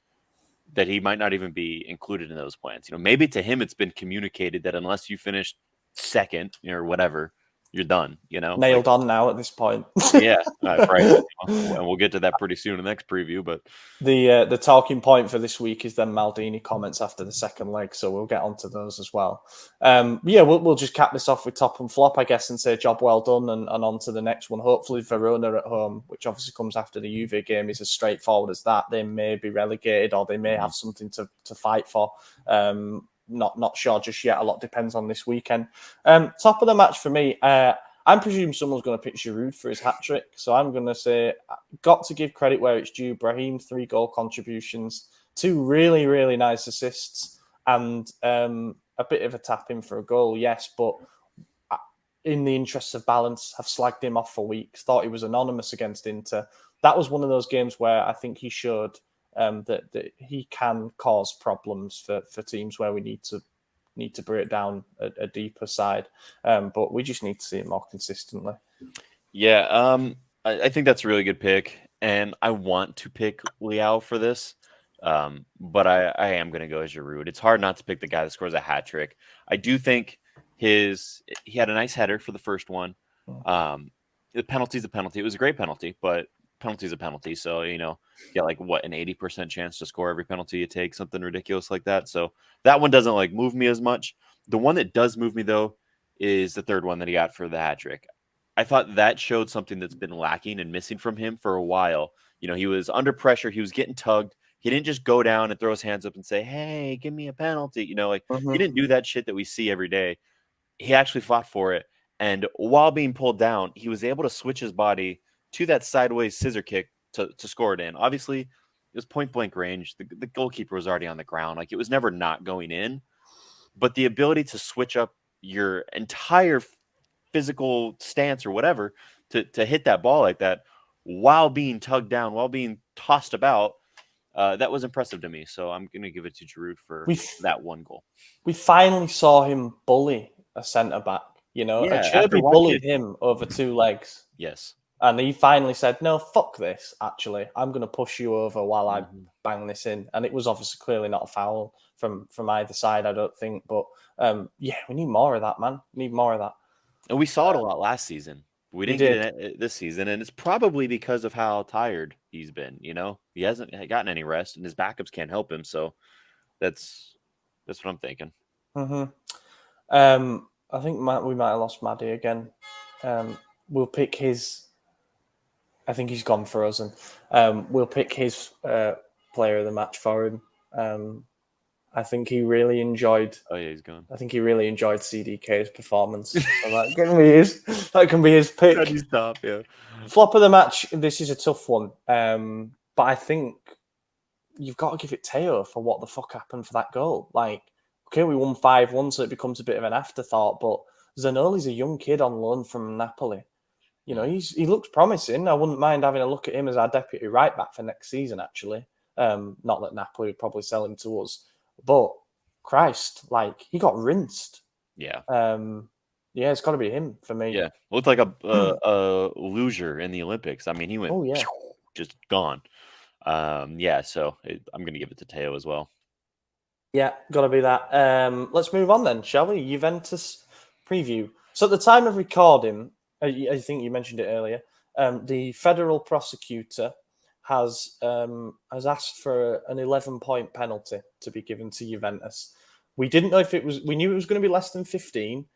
he might not even be included in those plans. Maybe to him it's been communicated that unless you finish second or whatever, you're done. Nailed on now at this point. Yeah, right. And we'll get to that pretty soon in the next preview. But the talking point for this week is then Maldini comments after the second leg, so we'll get onto those as well. We'll just cap this off with top and flop, I guess, and say job well done, and on to the next one. Hopefully Verona at home, which obviously comes after the Juve game, is as straightforward as that. They may be relegated or they may have something to fight for. Not sure just yet. A lot depends on this weekend. Top of the match for me, I'm presuming someone's going to pick Giroud for his hat-trick. So I'm going to say, got to give credit where it's due. Brahim, 3 goal contributions, 2 really, really nice assists, and a bit of a tap-in for a goal, yes. But in the interests of balance, have slagged him off for weeks. Thought he was anonymous against Inter. That was one of those games where I think he showed that he can cause problems for teams where we need to break down a deeper side, but we just need to see it more consistently. Yeah, I think that's a really good pick, and I want to pick Leao for this, but I am going to go as Giroud. It's hard not to pick the guy that scores a hat trick. I do think he had a nice header for the first one. The penalty's a penalty. It was a great penalty, but penalty's a penalty. So, you get an 80% chance to score every penalty you take, something ridiculous like that. So that one doesn't move me as much. The one that does move me though is the third one that he got for the hat trick. I thought that showed something that's been lacking and missing from him for a while. He was under pressure. He was getting tugged. He didn't just go down and throw his hands up and say, hey, give me a penalty. He didn't do that shit that we see every day. He actually fought for it. And while being pulled down, he was able to switch his body to that sideways scissor kick to score it in. Obviously, it was point blank range. The goalkeeper was already on the ground. It was never not going in. But the ability to switch up your entire physical stance or whatever to hit that ball like that while being tugged down, while being tossed about, that was impressive to me. So I'm going to give it to Giroud for that one goal. We finally saw him bully a centre-back. Acerbi bullied him over 2 legs. Yes. And he finally said, no, fuck this, actually. I'm going to push you over while I bang this in. And it was obviously clearly not a foul from either side, I don't think. But, we need more of that, man. We need more of that. And we saw it a lot last season. We didn't get it this season. And it's probably because of how tired he's been, He hasn't gotten any rest, and his backups can't help him. So that's what I'm thinking. I think we might have lost Maddie again. We'll pick his... I think he's gone for us, and we'll pick his player of the match for him. I think he really enjoyed. Oh yeah, he's gone. I think he really enjoyed CDK's performance. So that can be his pick. Can you stop? Yeah. Flop of the match. This is a tough one, but I think you've got to give it Teo for what the fuck happened for that goal. Like, okay, we won 5-1, so it becomes a bit of an afterthought. But Zanioli's a young kid on loan from Napoli. You know, he looks promising. I wouldn't mind having a look at him as our deputy right back for next season, actually. Not that Napoli would probably sell him to us, but Christ, like, he got rinsed. Yeah. Yeah, it's got to be him for me. Yeah. Looked like a loser in the Olympics. I mean, he went just gone. Yeah, so I'm going to give it to Teo as well. Yeah, got to be that. Let's move on then, shall we? Juventus preview. So at the time of recording, I think you mentioned it earlier, the federal prosecutor has asked for an 11-point penalty to be given to Juventus. We didn't know if it was. We knew it was going to be less than 15.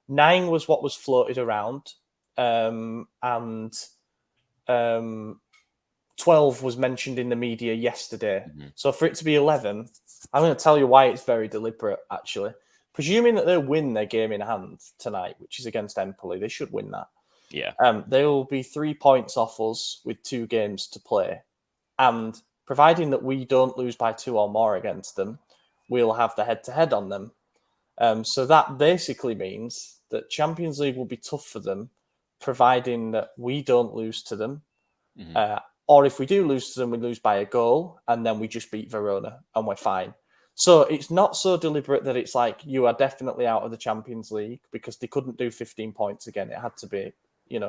9 was what was floated around, and 12 was mentioned in the media yesterday. Mm-hmm. So for it to be 11, I'm going to tell you why it's very deliberate, actually. Presuming that they win their game in hand tonight, which is against Empoli, they should win that. Yeah. They will be 3 points off us with 2 games to play. And providing that we don't lose by 2 or more against them, we'll have the head-to-head on them. So that basically means that Champions League will be tough for them, providing that we don't lose to them. Mm-hmm. Or if we do lose to them, we lose by a goal, and then we just beat Verona, and we're fine. So it's not so deliberate that it's like you are definitely out of the Champions League, because they couldn't do 15 points again. It had to be, an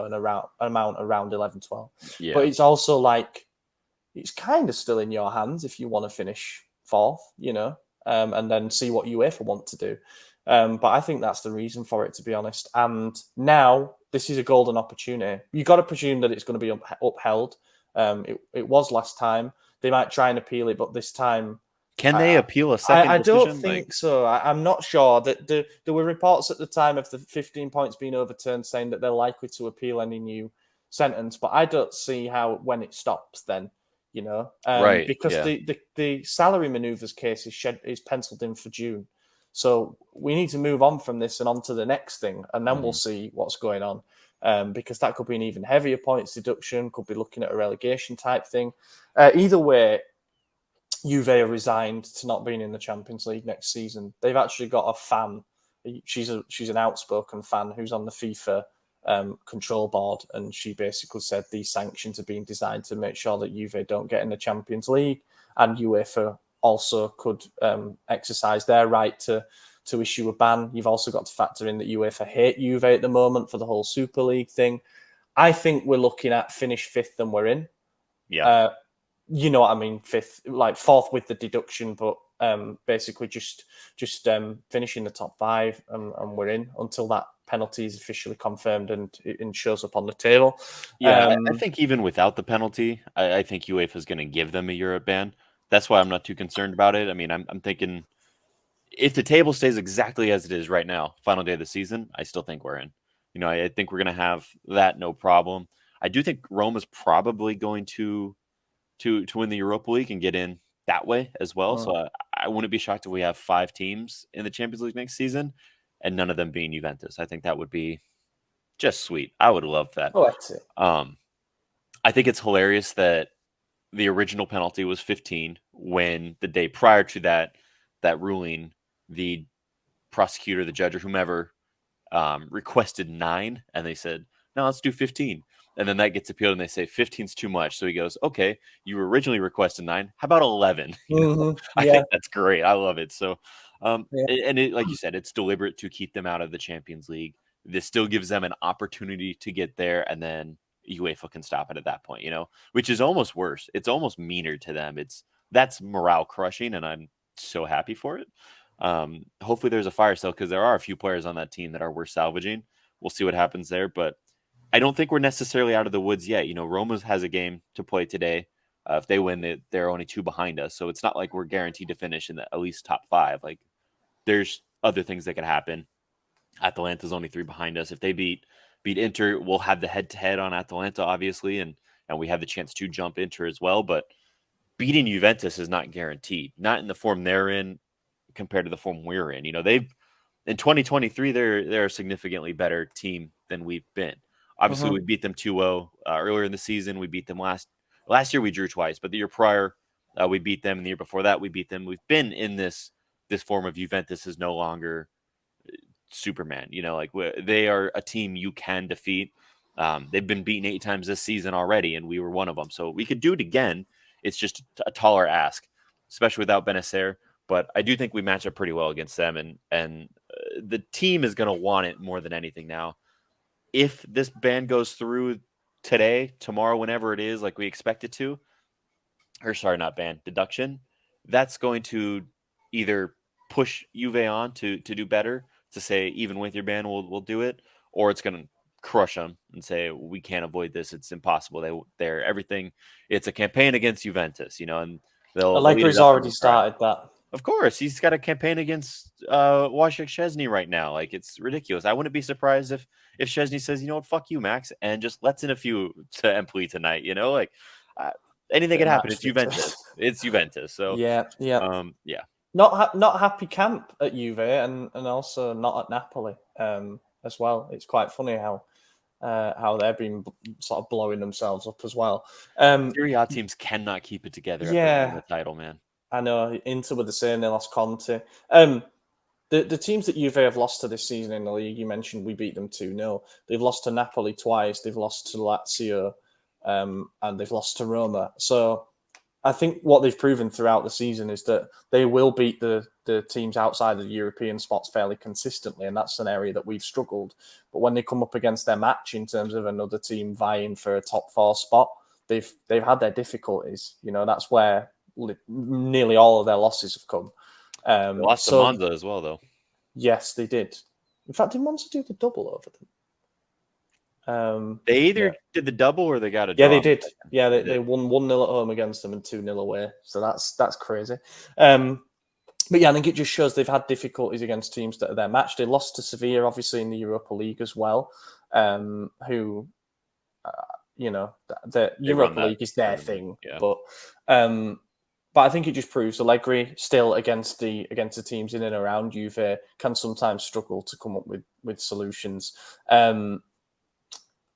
amount around 11, 12. Yeah. But it's also like, it's kind of still in your hands if you want to finish 4th, and then see what UEFA want to do. But I think that's the reason for it, to be honest. And now this is a golden opportunity. You've got to presume that it's going to be upheld. It was last time. They might try and appeal it, but this time... Can they appeal a second decision? I don't think so. I'm not sure. There were reports at the time of the 15 points being overturned saying that they're likely to appeal any new sentence, but I don't see how when it stops then, right? Because the salary manoeuvres case is penciled in for June. So we need to move on from this and on to the next thing, and then we'll see what's going on. Because that could be an even heavier points deduction, could be looking at a relegation type thing. Either way, Juve are resigned to not being in the Champions League next season. They've actually got a fan. She's an outspoken fan who's on the FIFA control board, and she basically said these sanctions are being designed to make sure that Juve don't get in the Champions League, and UEFA also could exercise their right to issue a ban. You've also got to factor in that UEFA hate Juve at the moment for the whole Super League thing. I think we're looking at finish 5th and we're in. Yeah. You know what I mean? 5th, like 4th with the deduction, but basically just finishing the top 5 and we're in until that penalty is officially confirmed and shows up on the table. Yeah, I think even without the penalty, I think UEFA is going to give them a Europe ban. That's why I'm not too concerned about it. I mean, I'm thinking if the table stays exactly as it is right now, final day of the season, I still think we're in. I think we're going to have that no problem. I do think Rome is probably going to win the Europa League and get in that way as well. Oh. So I wouldn't be shocked if we have 5 teams in the Champions League next season and none of them being Juventus. I think that would be just sweet. I would love that. Oh, that's it. I think it's hilarious that the original penalty was 15 when the day prior to that ruling, the prosecutor, the judge, or whomever requested 9, and they said, no, let's do 15. And then that gets appealed, and they say 15's too much. So he goes, okay, you originally requested 9. How about 11? I think that's great. I love it. So, and it, like you said, it's deliberate to keep them out of the Champions League. This still gives them an opportunity to get there, and then UEFA can stop it at that point, which is almost worse. It's almost meaner to them. That's morale crushing, and I'm so happy for it. Hopefully there's a fire sale, because there are a few players on that team that are worth salvaging. We'll see what happens there, but I don't think we're necessarily out of the woods yet. Roma has a game to play today. If they win, they're only 2 behind us. So it's not like we're guaranteed to finish in at least top 5. Like, there's other things that could happen. Atalanta's only 3 behind us. If they beat Inter, we'll have the head-to-head on Atalanta, obviously, and we have the chance to jump Inter as well. But beating Juventus is not guaranteed. Not in the form they're in compared to the form we're in. They've in 2023 they're a significantly better team than we've been. Obviously, we beat them 2-0 earlier in the season. We beat them last year. We drew twice, but the year prior we beat them, and the year before that we beat them. We've been in this form of Juventus is no longer Superman. They are a team you can defeat. They've been beaten 8 times this season already, and we were one of them. So we could do it again. It's just a taller ask, especially without Benacer. But I do think we match up pretty well against them, and the team is going to want it more than anything now. If this ban goes through today, tomorrow, whenever it is, like we expect it to, or sorry, not ban, deduction, that's going to either push Juve on to do better, to say even with your ban we'll do it, or it's going to crush them and say we can't avoid this. It's impossible. They're everything. It's a campaign against Juventus, and Allegri's already started that. Of course, he's got a campaign against Wojciech Szczesny right now. Like, it's ridiculous. I wouldn't be surprised if Szczesny says, you know what, fuck you, Max, and just lets in a few to Empoli tonight. Anything can happen. It's Juventus. It's Juventus. So yeah. Not happy camp at Juve, and also not at Napoli as well. It's quite funny how they've been sort of blowing themselves up as well. Serie A teams cannot keep it together. Yeah, after the title, man. I know. Inter were the same. They lost Conte. The teams that Juve have lost to this season in the league, you mentioned we beat them 2-0. They've lost to Napoli twice. They've lost to Lazio, and they've lost to Roma. So I think what they've proven throughout the season is that they will beat the teams outside of the European spots fairly consistently, and that's an area that we've struggled. But when they come up against their match in terms of another team vying for a top 4 spot, they've had their difficulties. That's where nearly all of their losses have come. They lost to Monza as well, though. Yes, they did. In fact, did Monza do the double over them? They either did the double or they got a draw. Yeah, they did. Yeah, they won 1-0 at home against them and 2-0 away. So that's crazy. But yeah, I think it just shows they've had difficulties against teams that are their match. They lost to Sevilla, obviously, in the Europa League as well, who, the Europa League is their thing. Yeah. But I think it just proves Allegri still against the teams in and around Juve can sometimes struggle to come up with solutions.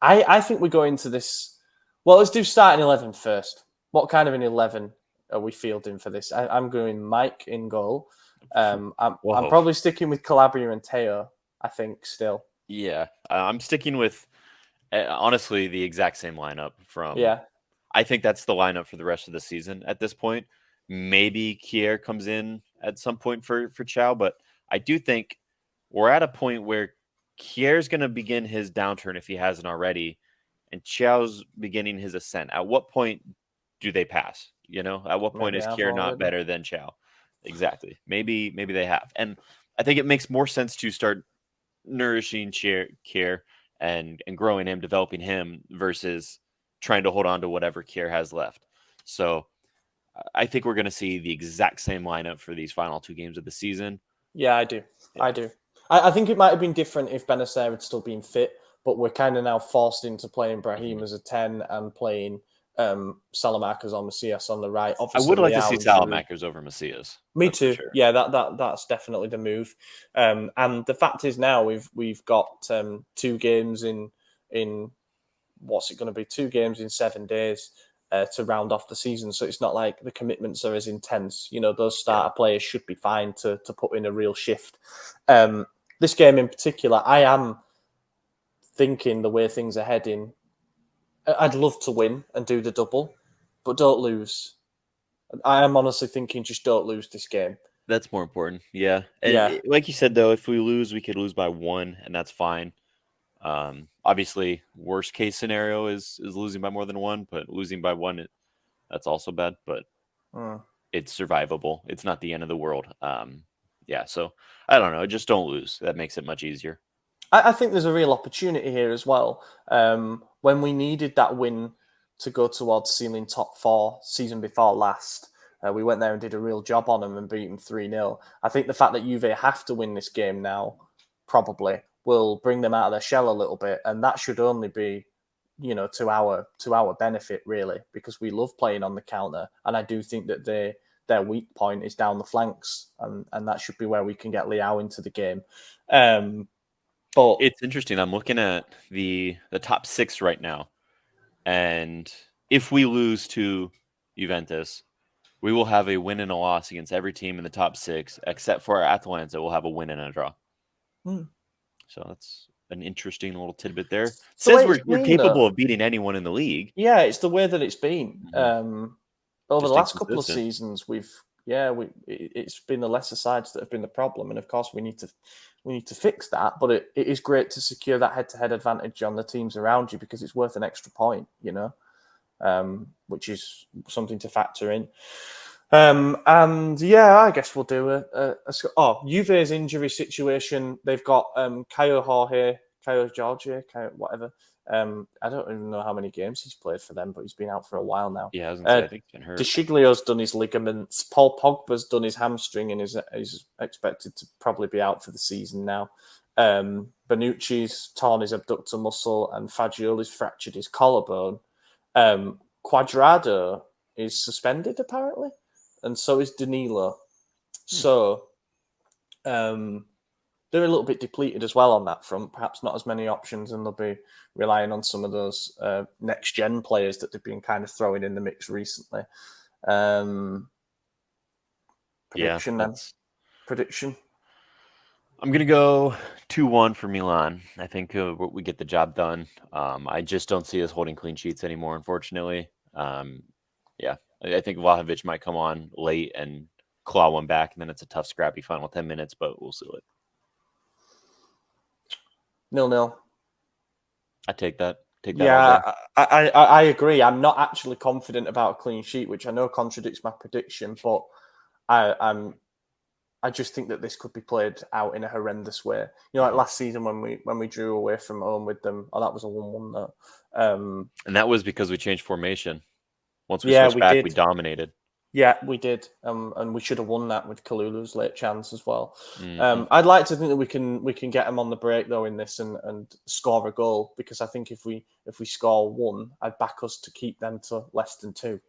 I think we go into this. Well, let's do starting 11 first. What kind of an 11 are we fielding for this? I'm going Mike in goal. I'm probably sticking with Calabria and Teo, I think, still. Yeah, I'm sticking with, honestly, the exact same lineup from... Yeah. I think that's the lineup for the rest of the season at this point. Maybe Kier comes in at some point for Chow, but I do think we're at a point where Kier's going to begin his downturn if he hasn't already, and Chow's beginning his ascent. At what point do they pass? At what point is Kier not better than Chow? Exactly. Maybe they have. And I think it makes more sense to start nourishing Kier and growing him, developing him, versus trying to hold on to whatever Kier has left. So I think we're going to see the exact same lineup for these final 2 games of the season. Yeah, I do. Yeah. I do. I think it might have been different if Benacer had still been fit, but we're kind of now forced into playing Brahim as a 10 and playing Salamakers or Macias on the right. Obviously, I would like to see Salamakers over Macias. Me too. Sure. Yeah, that's definitely the move. And the fact is now we've got 2 games in what's it going to be? 2 games in 7 days to round off the season. So it's not like the commitments are as intense. Those starter players should be fine to put in a real shift. This game in particular, I am thinking the way things are heading, I'd love to win and do the double, but don't lose. I am honestly thinking just don't lose this game. That's more important. Yeah. And like you said, though, if we lose, we could lose by 1, and that's fine. Obviously, worst case scenario is losing by more than 1, but losing by 1, that's also bad, but it's survivable. It's not the end of the world. So I don't know. Just don't lose. That makes it much easier. I think there's a real opportunity here as well. When we needed that win to go towards ceiling top 4 season before last, we went there and did a real job on them and beat them 3-0. I think the fact that Juve have to win this game now probably will bring them out of their shell a little bit, and that should only be, to our benefit, really, because we love playing on the counter, and I do think that they their weak point is down the flanks, and that should be where we can get Leao into the game. But it's interesting. I'm looking at the top 6 right now, and if we lose to Juventus, we will have a win and a loss against every team in the top 6, except for Atalanta. We'll have a win and a draw. So that's an interesting little tidbit there. It says we're capable of beating anyone in the league. Yeah, it's the way that it's been. Over Just the last couple of inconsistent. seasons, it's been the lesser sides that have been the problem, and of course we need to fix that. But it is great to secure that head-to-head advantage on the teams around you because it's worth an extra point, which is something to factor in. And yeah, I guess we'll do Juve's injury situation. They've got Caio Jorge, whatever. I don't even know how many games he's played for them, but he's been out for a while now. Yeah, I was gonna say, I think he's been hurt. De Sciglio's done his ligaments. Paul Pogba's done his hamstring and is expected to probably be out for the season now. Bonucci's torn his abductor muscle and Fagioli's fractured his collarbone. Cuadrado is suspended apparently, and so is Danilo. So they're a little bit depleted as well on that front. Perhaps not as many options, and they'll be relying on some of those next-gen players that they've been kind of throwing in the mix recently. Prediction then? Prediction? I'm going to go 2-1 for Milan. I think we get the job done. I just don't see us holding clean sheets anymore, unfortunately. I think Vlahovic might come on late and claw one back, and then it's a tough, scrappy final 10 minutes, but we'll seal it. 0-0. I take that. Yeah, I agree. I'm not actually confident about a clean sheet, which I know contradicts my prediction, but I just think that this could be played out in a horrendous way. Like last season when we drew away from home with them. Oh, that was a 1-1 though. And that was because we changed formation. Once we switched back, we dominated. Yeah, we did, and we should have won that with Kalulu's late chance as well. I'd like to think that we can get them on the break though in this and score a goal, because I think if we score 1, I'd back us to keep them to less than 2.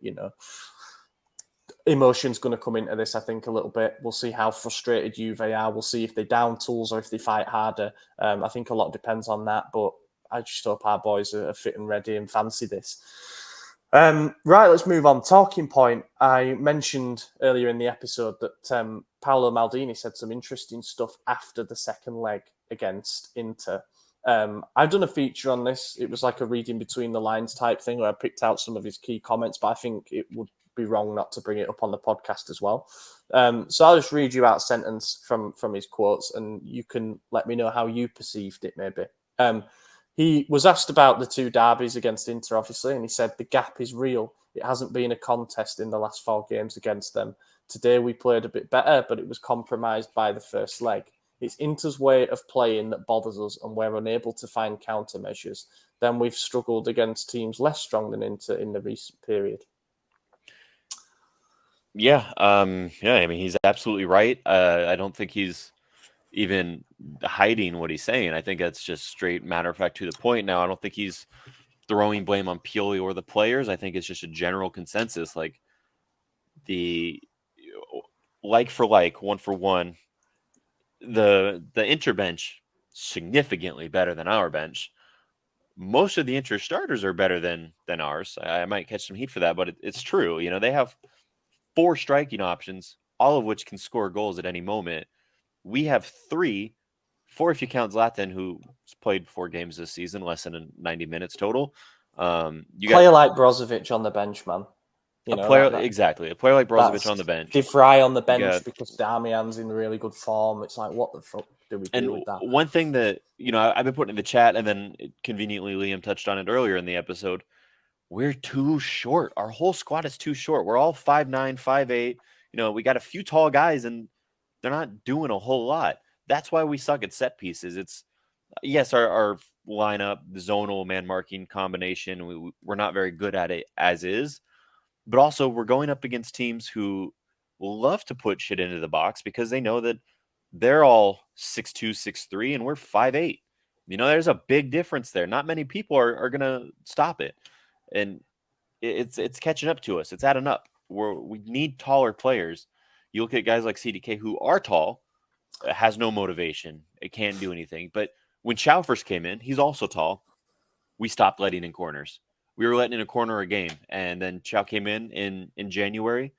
Emotion's going to come into this, I think, a little bit. We'll see how frustrated Juve are. We'll see if they down tools or if they fight harder. I think a lot depends on that, but I just hope our boys are fit and ready and fancy this. Right, let's move on. Talking point. I mentioned earlier in the episode that Paolo Maldini said some interesting stuff after the second leg against Inter. I've done a feature on this. It was like a reading between the lines type thing where I picked out some of his key comments, but I think it would be wrong not to bring it up on the podcast as well. So I'll just read you out a sentence from his quotes, and you can let me know how you perceived it maybe. He was asked about the 2 derbies against Inter, obviously, and he said, the gap is real. It hasn't been a contest in the last 4 games against them. Today we played a bit better, but it was compromised by the first leg. It's Inter's way of playing that bothers us, and we're unable to find countermeasures. Then we've struggled against teams less strong than Inter in the recent period. Yeah, I mean, he's absolutely right. I don't think he's even hiding what he's saying. I think that's just straight matter of fact to the point. Now, I don't think he's throwing blame on Pioli or the players. I think it's just a general consensus, like the like for like, 1 for 1. The Inter bench significantly better than our bench. Most of the Inter starters are better than ours. I might catch some heat for that, but it's true. They have 4 striking options, all of which can score goals at any moment. We have 3, 4 if you count Zlatan, who's played 4 games this season, less than 90 minutes total. Player like Brozovic on the bench, man. Exactly. A player like Brozovic on the bench. De Vrij on the bench because Darmian's in really good form. It's like, what the fuck do we do with that? One thing that, I've been putting in the chat, and then conveniently Liam touched on it earlier in the episode, we're too short. Our whole squad is too short. We're all 5'9", 5'8". We got a few tall guys, and they're not doing a whole lot. That's why we suck at set pieces. It's, yes, our lineup, the zonal man-marking combination, we're not very good at it as is. But also, we're going up against teams who love to put shit into the box because they know that they're all 6'2", 6'3", and we're 5'8". There's a big difference there. Not many people are going to stop it. And it's catching up to us. It's adding up. we need taller players. You look at guys like CDK who are tall, has no motivation, it can't do anything. But when Chow first came in, he's also tall. We stopped letting in corners. We were letting in a corner a game, and then Chow came in January,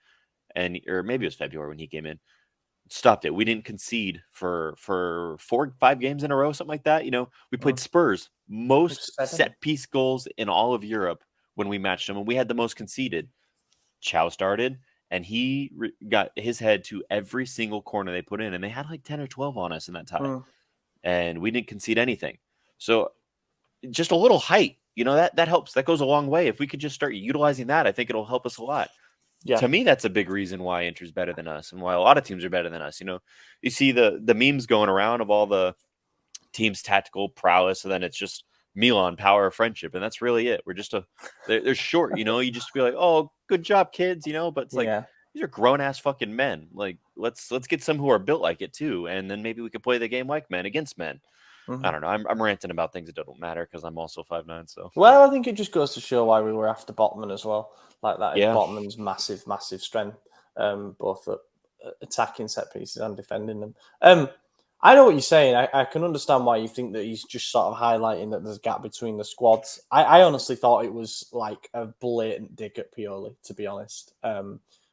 or maybe it was February when he came in. Stopped it. We didn't concede for 4-5 games in a row, something like that. We played Spurs, most set piece goals in all of Europe when we matched them, and we had the most conceded. Chow started, and he got his head to every single corner they put in, and they had like 10 or 12 on us in that time, and we didn't concede anything. So just a little height, that helps. That goes a long way. If we could just start utilizing that, I think it'll help us a lot. Yeah. To me, that's a big reason why Inter's better than us and why a lot of teams are better than us. You see the memes going around of all the teams' tactical prowess, and then it's just Milan, power of friendship, and that's really it. We're just they're short, you just be like, oh, good job, kids, but it's like these are grown ass fucking men. Like let's get some who are built like it too, and then maybe we could play the game like men against men. I don't know. I'm ranting about things that don't matter because I'm also 5'9". So I think it just goes to show why we were after Botman as well. Like that is Botman's massive strength, both at attacking set pieces and defending them. I know what you're saying. I can understand why you think that he's just sort of highlighting that there's a gap between the squads. I honestly thought it was like a blatant dig at Pioli, to be honest.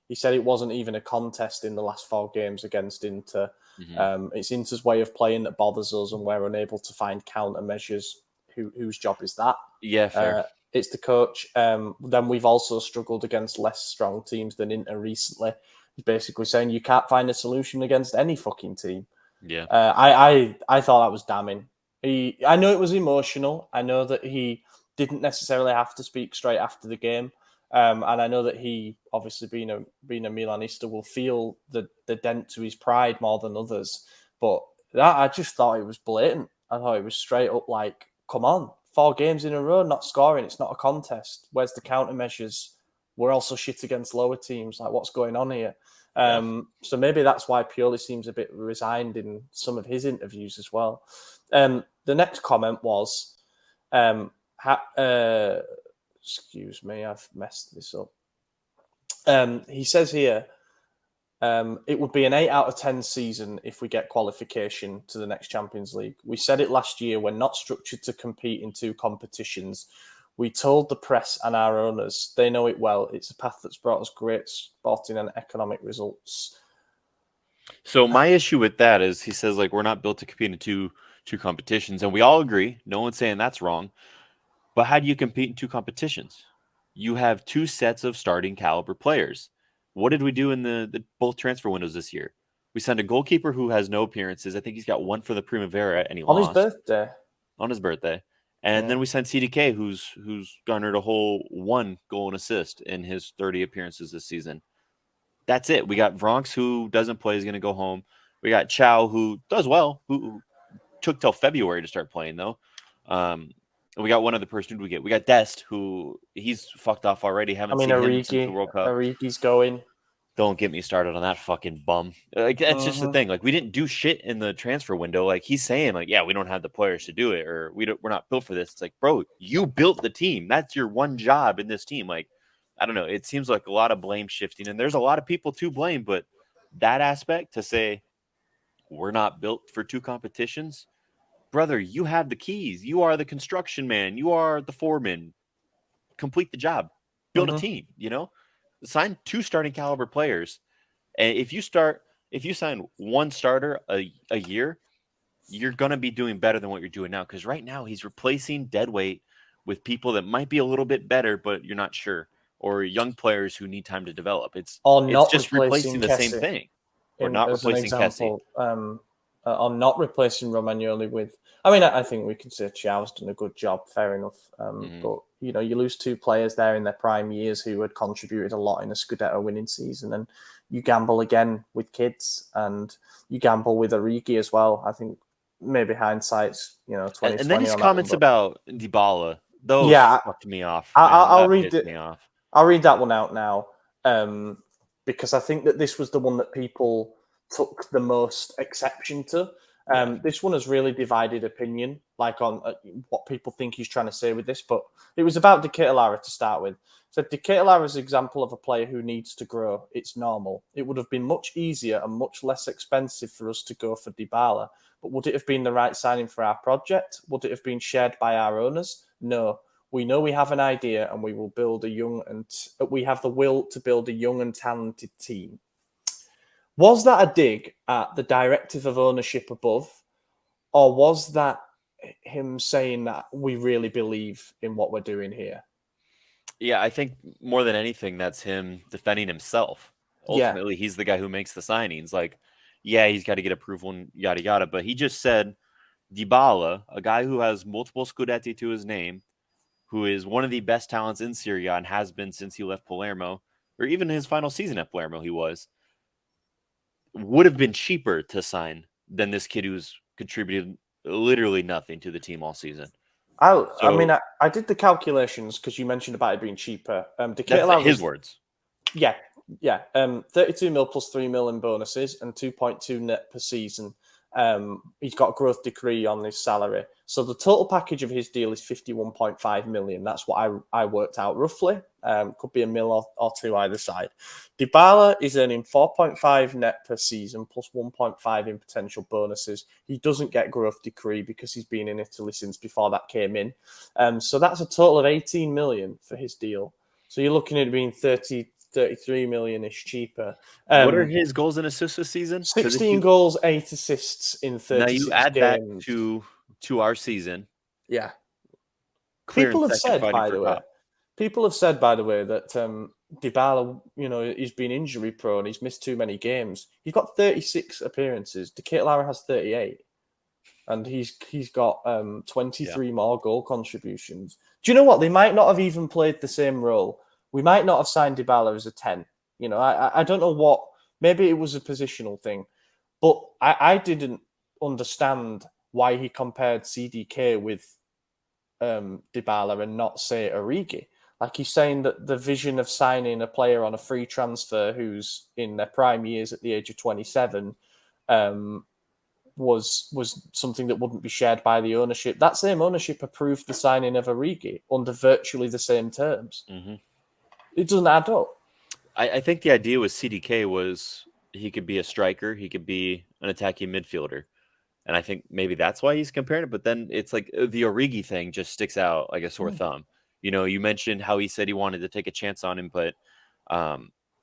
He said it wasn't even a contest in the last 4 games against Inter. It's Inter's way of playing that bothers us, and we're unable to find countermeasures. Whose job is that? Yeah, fair. It's the coach. Then we've also struggled against less strong teams than Inter recently. He's basically saying you can't find a solution against any fucking team. Yeah. I thought that was damning. I know it was emotional. I know that he didn't necessarily have to speak straight after the game. And I know that he, obviously being a Milanista, will feel the dent to his pride more than others. But I just thought it was blatant. I thought it was straight up like, come on, 4 games in a row, not scoring. It's not a contest. Where's the countermeasures? We're also shit against lower teams. Like, what's going on here? So maybe that's why Pioli seems a bit resigned in some of his interviews as well. The next comment was, excuse me, I've messed this up. He says here, it would be an 8 out of 10 season if we get qualification to the next Champions League. We said it last year, we're not structured to compete in 2 competitions. We told the press and our owners, they know it well. It's a path that's brought us great sporting and economic results. So my issue with that is he says, like, we're not built to compete in two competitions. And we all agree. No one's saying that's wrong. But how do you compete in 2 competitions? You have 2 sets of starting caliber players. What did we do in the both transfer windows this year? We signed a goalkeeper who has no appearances. I think he's got 1 for the Primavera, and he lost. On his birthday. And then we signed CDK, who's garnered a whole 1 goal and assist in his 30 appearances this season. That's it. We got Vronx, who doesn't play, is going to go home. We got Chow, who does well, who took till February to start playing, though. And we got one other person. Who do we get? We got Dest, who he's fucked off already. Haven't seen him since the World Cup. Arigi's going. Don't get me started on that fucking bum. Like, that's just the thing. Like, we didn't do shit in the transfer window. Like, he's saying, like, yeah, we don't have the players to do it, or we're not built for this. It's like, bro, you built the team. That's your one job in this team. Like, I don't know. It seems like a lot of blame shifting, and there's a lot of people to blame, but that aspect to say we're not built for 2 competitions, brother, you have the keys. You are the construction man. You are the foreman. Complete the job. Build a team, Sign 2 starting caliber players. And if you sign 1 starter a year, you're going to be doing better than what you're doing now. Because right now he's replacing deadweight with people that might be a little bit better, but you're not sure. Or young players who need time to develop. It's just replacing the same thing. Or not replacing Kessie. Or not replacing Romagnoli with... I mean, I think we can say Chow's done a good job, fair enough. But, you lose 2 players there in their prime years who had contributed a lot in a Scudetto winning season, and you gamble again with kids, and you gamble with Origi as well. I think maybe hindsight's, 2020. And then his comments about Dybala, those fucked me off. I'll read it. I'll read that one out now, because I think that this was the one that people took the most exception to. This one has really divided opinion, like on what people think he's trying to say with this. But it was about De Ketelaere to start with. So De Ketelaere is an example of a player who needs to grow. It's normal. It would have been much easier and much less expensive for us to go for Dybala. But would it have been the right signing for our project? Would it have been shared by our owners? No. We know we have an idea, and we will build we have the will to build a young and talented team. Was that a dig at the directive of ownership above, or was that him saying that we really believe in what we're doing here? Yeah, I think more than anything, that's him defending himself. Ultimately, he's the guy who makes the signings. Like, yeah, he's got to get approval and yada yada, but he just said Dybala, a guy who has multiple Scudetti to his name, who is one of the best talents in Serie A and has been since he left Palermo, or even his final season at Palermo, would have been cheaper to sign than this kid who's contributed literally nothing to the team all season. I did the calculations because you mentioned about it being cheaper. That's his words. Yeah. 32 mil plus 3 mil in bonuses and 2.2 net per season. He's got a growth decree on his salary. So the total package of his deal is 51.5 million. That's what I worked out roughly. Could be a mil or two either side. Dybala is earning 4.5 net per season plus 1.5 in potential bonuses. He doesn't get growth decree because he's been in Italy since before that came in. So that's a total of 18 million for his deal. So you're looking at it being 33 million-ish cheaper. What are his goals and assists this season? 16 goals, 8 assists in 36 now you add games. that to our season. Yeah. Clear People and have second said, by fighting the for way, top. that Dybala, he's been injury prone. He's missed too many games. He's got 36 appearances. De Ketelaere has 38. And he's got 23 more goal contributions. Do you know what? They might not have even played the same role. We might not have signed Dybala as a 10. I don't know what. Maybe it was a positional thing. But I didn't understand why he compared CDK with Dybala and not, say, Origi. Like, he's saying that the vision of signing a player on a free transfer who's in their prime years at the age of 27 was something that wouldn't be shared by the ownership. That same ownership approved the signing of Origi under virtually the same terms. Mm-hmm. It doesn't add up. I think the idea with CDK was he could be a striker, he could be an attacking midfielder. And I think maybe that's why he's comparing it. But then it's like the Origi thing just sticks out like a sore thumb. You mentioned how he said he wanted to take a chance on him, but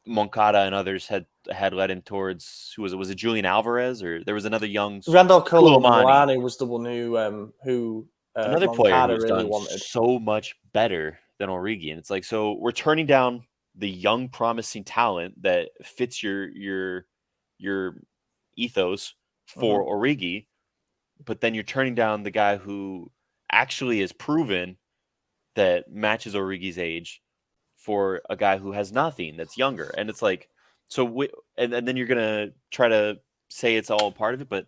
Moncada and others had led him towards, who was it? Was it Julian Alvarez, or there was another young Randall Colomani. Colomani was the one who another Moncada player who's really done wanted. so much better than Origi. And it's like, so we're turning down the young, promising talent that fits your ethos for Origi, but then you're turning down the guy who actually is proven that matches Origi's age for a guy who has nothing, that's younger. And it's like, and then you're gonna try to say it's all part of it, but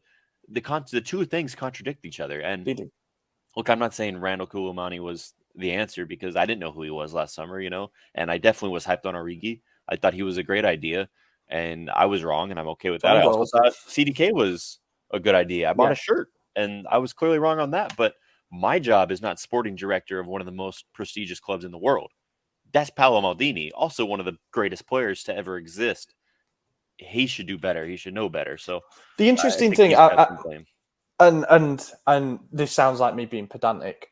the two things contradict each other. And look, I'm not saying Randall Colomani was the answer, because I didn't know who he was last summer, and I definitely was hyped on Origi. I thought he was a great idea, and I was wrong, and I'm okay with that. I also thought CDK was a good idea. I bought a shirt, and I was clearly wrong on that. But my job is not sporting director of one of the most prestigious clubs in the world. That's Paolo Maldini, also one of the greatest players to ever exist. He should do better. He should know better. So the interesting thing, and this sounds like me being pedantic.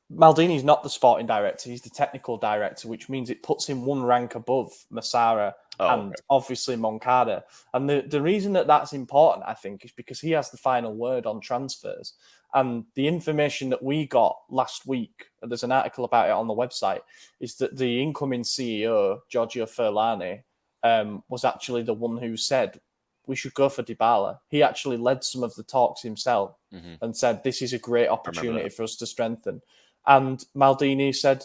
Maldini's not the sporting director; he's the technical director, which means it puts him one rank above Massara and obviously Moncada. And the reason that that's important, I think, is because he has the final word on transfers. And the information that we got last week, there's an article about it on the website, is that the incoming CEO, Giorgio Furlani, was actually the one who said we should go for Dybala. He actually led some of the talks himself and said this is a great opportunity for us to strengthen. And Maldini said,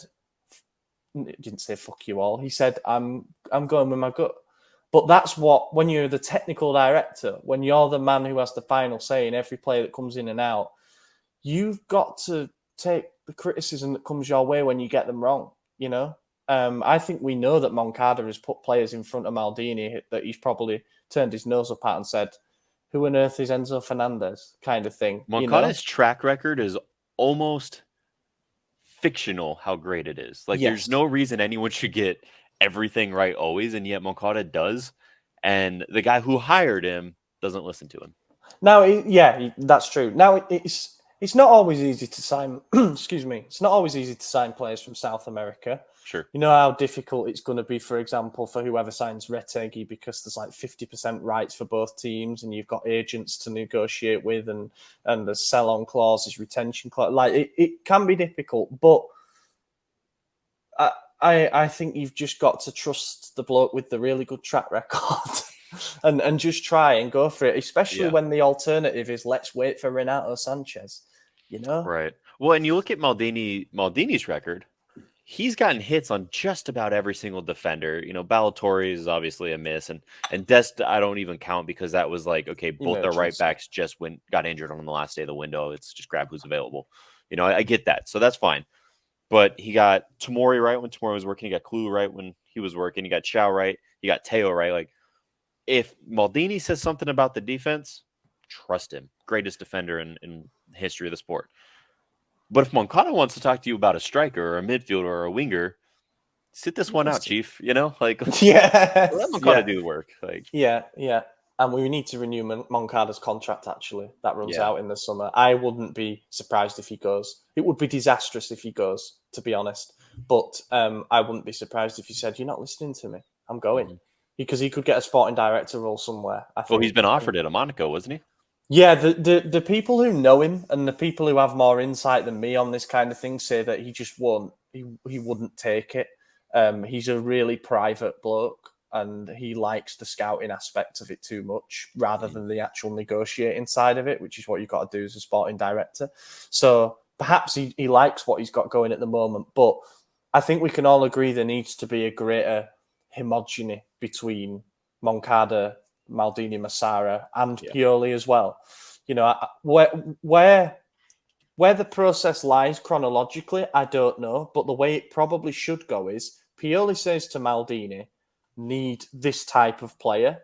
didn't say fuck you all. He said, I'm going with my gut. But that's what, when you're the technical director, when you're the man who has the final say in every player that comes in and out, you've got to take the criticism that comes your way when you get them wrong. I think we know that Moncada has put players in front of Maldini that he's probably turned his nose up at and said, who on earth is Enzo Fernandez kind of thing. Moncada's track record is almost fictional how great it is. Like, there's no reason anyone should get everything right always, and yet Moncada does. And the guy who hired him doesn't listen to him. Now, that's true. Now, it's not always easy to sign. Excuse me. It's not always easy to sign players from South America. Sure. You know how difficult it's going to be, for example, for whoever signs Retegi, because there's like 50% rights for both teams, and you've got agents to negotiate with, and there's sell-on clauses, retention clause. Like it can be difficult, but I think you've just got to trust the bloke with the really good track record. And just try and go for it, especially when the alternative is let's wait for Renato Sanchez, Right. Well, and you look at Maldini's record, he's gotten hits on just about every single defender. Ballatore is obviously a miss, and Dest I don't even count because that was like, okay, both their right backs just got injured on the last day of the window. It's just grab who's available. I get that. So that's fine. But he got Tomori right when Tomori was working. He got Kulu right when he was working. He got Chao right. He got Teo right. Like, if Maldini says something about the defense, trust him. Greatest defender in history of the sport. But if Moncada wants to talk to you about a striker or a midfielder or a winger, sit this one out, Chief. Let Moncada do the work. And we need to renew Moncada's contract, actually. That runs out in the summer. I wouldn't be surprised if he goes. It would be disastrous if he goes, to be honest. But I wouldn't be surprised if he said, "You're not listening to me. I'm going." Mm-hmm. Because he could get a sporting director role somewhere. I think. Well, he's been offered it at Monaco, wasn't he? Yeah, the people who know him and the people who have more insight than me on this kind of thing say that he just won't. He wouldn't take it. He's a really private bloke, and he likes the scouting aspect of it too much rather than the actual negotiating side of it, which is what you've got to do as a sporting director. So perhaps he likes what he's got going at the moment, but I think we can all agree there needs to be a greater homogeny between Moncada, Maldini, Massara, and Pioli as well. Where the process lies chronologically, I don't know. But the way it probably should go is Pioli says to Maldini, "Need this type of player."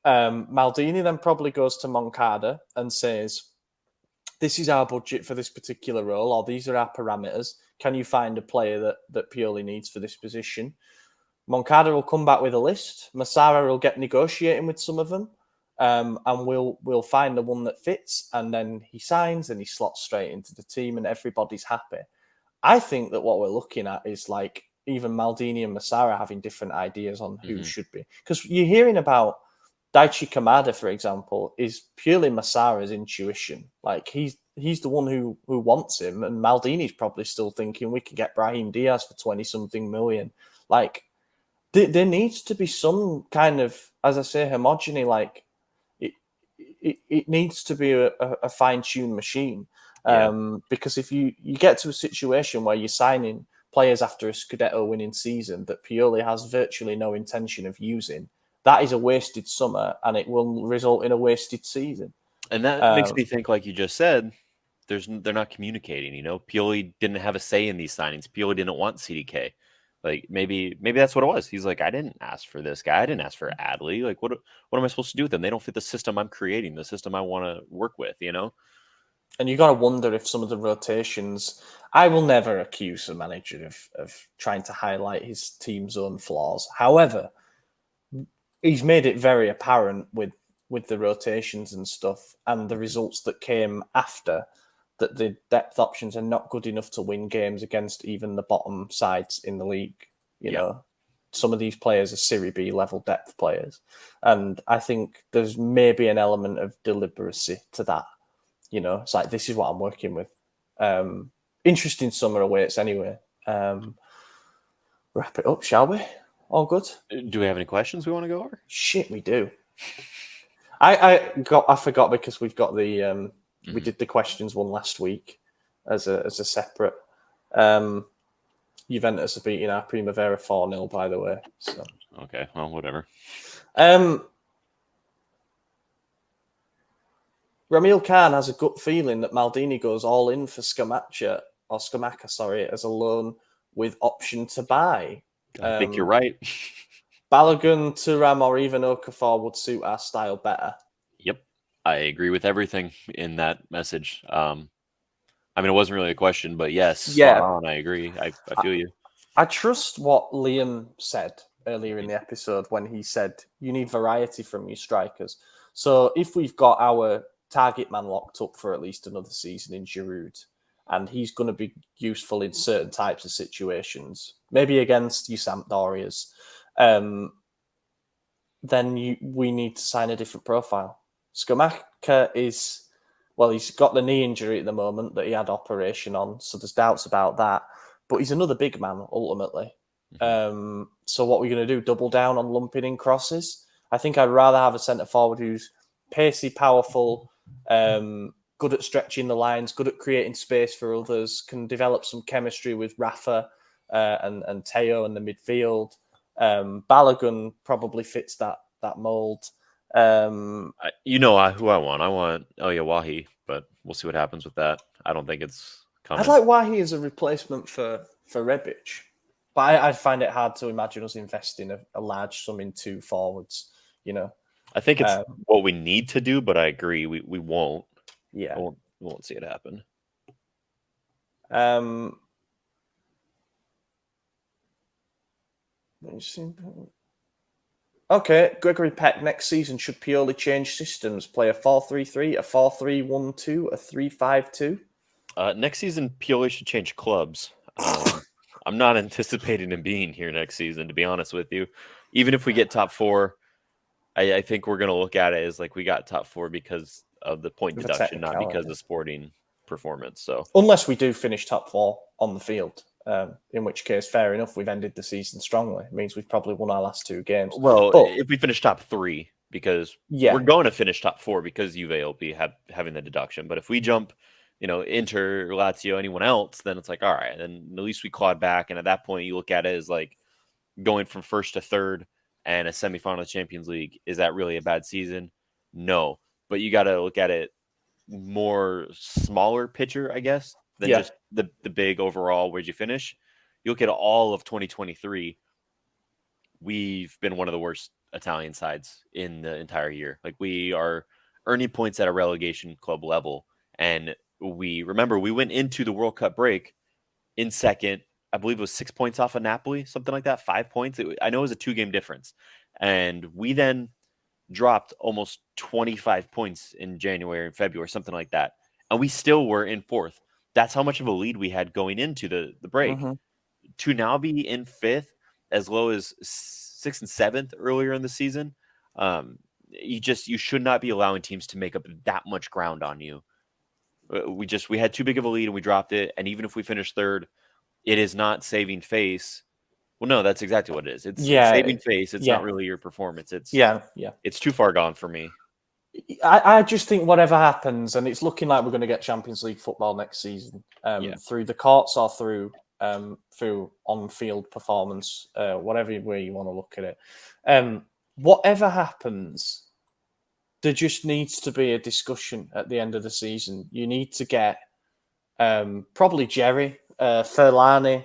Maldini then probably goes to Moncada and says, "This is our budget for this particular role, or these are our parameters. Can you find a player that Pioli needs for this position?" Moncada will come back with a list. Massara will get negotiating with some of them, and we'll find the one that fits. And then he signs and he slots straight into the team, and everybody's happy. I think that what we're looking at is like even Maldini and Massara having different ideas on who should be. Because you're hearing about Daichi Kamada, for example, is purely Massara's intuition. Like he's the one who wants him, and Maldini's probably still thinking we could get Brahim Diaz for 20-something million. Like, there needs to be some kind of, as I say, homogeny. Like it needs to be a fine-tuned machine. Because if you get to a situation where you're signing players after a Scudetto winning season that Pioli has virtually no intention of using, that is a wasted summer, and it will result in a wasted season. And that makes me think, like you just said, they're not communicating. Pioli didn't have a say in these signings. Pioli didn't want CDK. Like maybe that's what it was. He's like, I didn't ask for this guy. I didn't ask for Adley. Like, what am I supposed to do with them? They don't fit the system I'm creating, the system I want to work with, And you got to wonder if some of the rotations. I will never accuse a manager of trying to highlight his team's own flaws. However, he's made it very apparent with the rotations and stuff and the results that came after that the depth options are not good enough to win games against even the bottom sides in the league. You know, some of these players are Serie B level depth players. And I think there's maybe an element of deliberacy to that. It's like, this is what I'm working with. Interesting summer awaits anyway. Wrap it up, shall we? All good? Do we have any questions we want to go over? Shit, we do. I forgot because we've got the... We did the questions one last week as a separate. Juventus are beating our Primavera 4-0, by the way. So. Okay, well, whatever. Ramil Khan has a gut feeling that Maldini goes all in for Scamacca, as a loan with option to buy. I think you're right. Balogun, Thuram, or even Okafor would suit our style better. Yep. I agree with everything in that message. I mean, it wasn't really a question, but yes, spot on. I agree. I feel you. I trust what Liam said earlier in the episode when he said you need variety from your strikers. So if we've got our target man locked up for at least another season in Giroud, and he's going to be useful in certain types of situations, maybe against you Sampdorias, then we need to sign a different profile. Scamacca is, well, he's got the knee injury at the moment that he had operation on, so there's doubts about that. But he's another big man, ultimately. So what we're going to do, double down on lumping in crosses? I think I'd rather have a centre-forward who's pacey, powerful, good at stretching the lines, good at creating space for others, can develop some chemistry with Rafa and Teo in the midfield. Balogun probably fits that mould. You know who I want. I want Elyawahi, but we'll see what happens with that. I don't think it's coming. I'd like Wahi as a replacement for Rebic, but I'd find it hard to imagine us investing a large sum in two forwards. I think it's what we need to do, but I agree we won't. Yeah, we won't see it happen. Okay, Gregory Peck, next season should Pioli change systems, play a 4-3-3, a 4-3-1-2, a 3-5-2? Next season, Pioli should change clubs. I'm not anticipating him being here next season, to be honest with you. Even if we get top four, I think we're going to look at it as like we got top four because of the point deduction, not because of sporting performance. So unless we do finish top four on the field, in which case, fair enough, we've ended the season strongly. It means we've probably won our last two games. Well, if we finish top three, because we're going to finish top four because Juve will be having the deduction. But if we jump, Inter, Lazio, anyone else, then it's like, all right, then at least we clawed back. And at that point, you look at it as like going from first to third and a semifinal of Champions League. Is that really a bad season? No. But you got to look at it more smaller picture, I guess, than just the big overall, where'd you finish? You look at all of 2023, we've been one of the worst Italian sides in the entire year. Like, we are earning points at a relegation club level. And we went into the World Cup break in second. I believe it was 6 points off of Napoli, something like that, 5 points. I know it was a 2-game difference. And we then dropped almost 25 points in January and February, something like that. And we still were in fourth. That's how much of a lead we had going into the break. To now be in fifth, as low as 6th and 7th earlier in the season, you should not be allowing teams to make up that much ground on you. We had too big of a lead and we dropped it. And even if we finish third, it is not saving face. Well, no, that's exactly what it is. It's saving face. It's not really your performance. It's too far gone for me. I just think whatever happens, and it's looking like we're going to get Champions League football next season, through the courts or through on-field performance, whatever way you want to look at it. Whatever happens, there just needs to be a discussion at the end of the season. You need to get probably Jerry, Ferlani,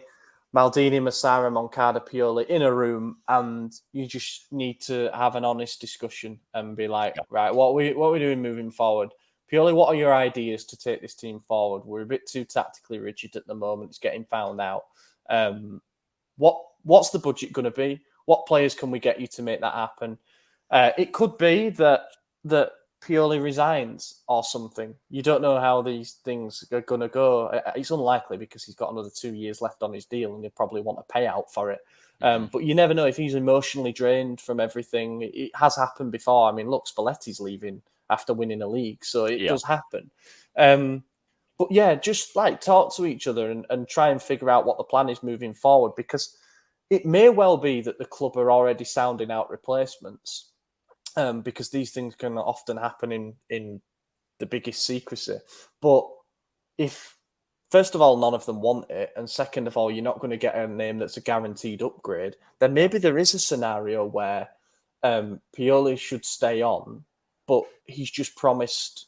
Maldini, Massara, Moncada, Pioli in a room, and you just need to have an honest discussion and be like, right, what are we doing moving forward? Pioli, what are your ideas to take this team forward? We're a bit too tactically rigid at the moment. It's getting found out. What's the budget going to be? What players can we get you to make that happen? It could be that Pioli resigns or something. You don't know how these things are going to go. It's unlikely because he's got another 2 years left on his deal and he'll probably want a payout for it. But you never know if he's emotionally drained from everything. It has happened before. I mean, look, Spalletti's leaving after winning a league, so it does happen. But yeah, just like talk to each other and try and figure out what the plan is moving forward, because it may well be that the club are already sounding out replacements. Because these things can often happen in the biggest secrecy. But if, first of all, none of them want it, and second of all, you're not going to get a name that's a guaranteed upgrade, then maybe there is a scenario where Pioli should stay on, but he's just promised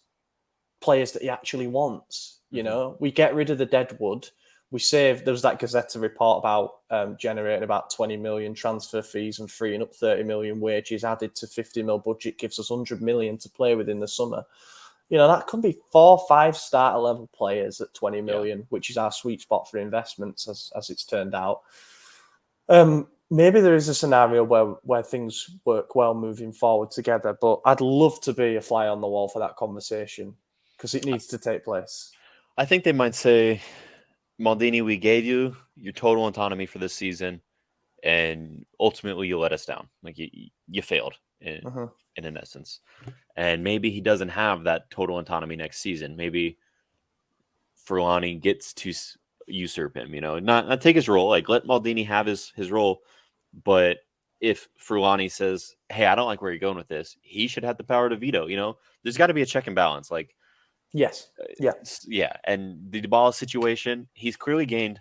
players that he actually wants. We get rid of the deadwood, there was that Gazzetta report about generating about 20 million transfer fees and freeing up 30 million wages added to 50 mil budget gives us 100 million to play with in the summer. You know, that could be 4 or 5 starter level players at 20 million, which is our sweet spot for investments as it's turned out. Maybe there is a scenario where things work well moving forward together, but I'd love to be a fly on the wall for that conversation because it needs to take place. I think they might say, Maldini, we gave you your total autonomy for this season, and ultimately you let us down. Like you failed in an essence. And maybe he doesn't have that total autonomy next season. Maybe Furlani gets to usurp him, not take his role. Like, let Maldini have his role. But if Furlani says, hey, I don't like where you're going with this, he should have the power to veto. There's got to be a check and balance. Like, yes. Yeah. Yeah. And the Dybala situation, he's clearly gained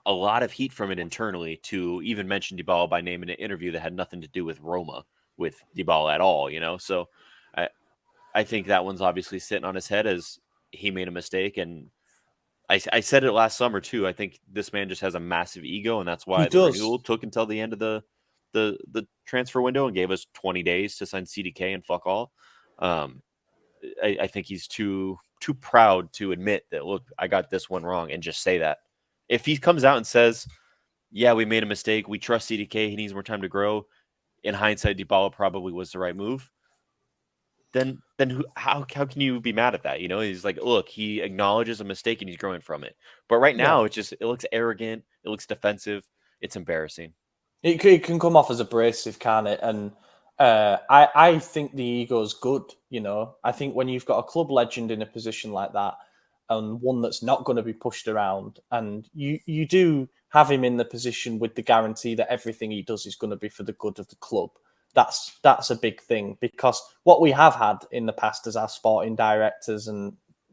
a lot of heat from it internally to even mention Dybala by name in an interview that had nothing to do with Roma, with Dybala at all, So I think that one's obviously sitting on his head as he made a mistake. And I said it last summer too. I think this man just has a massive ego, and that's why the renewal took until the end of the transfer window and gave us 20 days to sign CDK and fuck all. I think he's too proud to admit that, look, I got this one wrong, and just say that. If he comes out and says, yeah, we made a mistake, we trust CDK, he needs more time to grow, in hindsight, Dybala probably was the right move, then how can you be mad at that? He's like, look, he acknowledges a mistake and he's growing from it. But right now, it looks arrogant, it looks defensive, it's embarrassing. It can come off as abrasive, can't it? And I think the ego is good. I think when you've got a club legend in a position like that, and one that's not going to be pushed around, and you do have him in the position with the guarantee that everything he does is going to be for the good of the club. That's a big thing, because what we have had in the past as our sporting directors and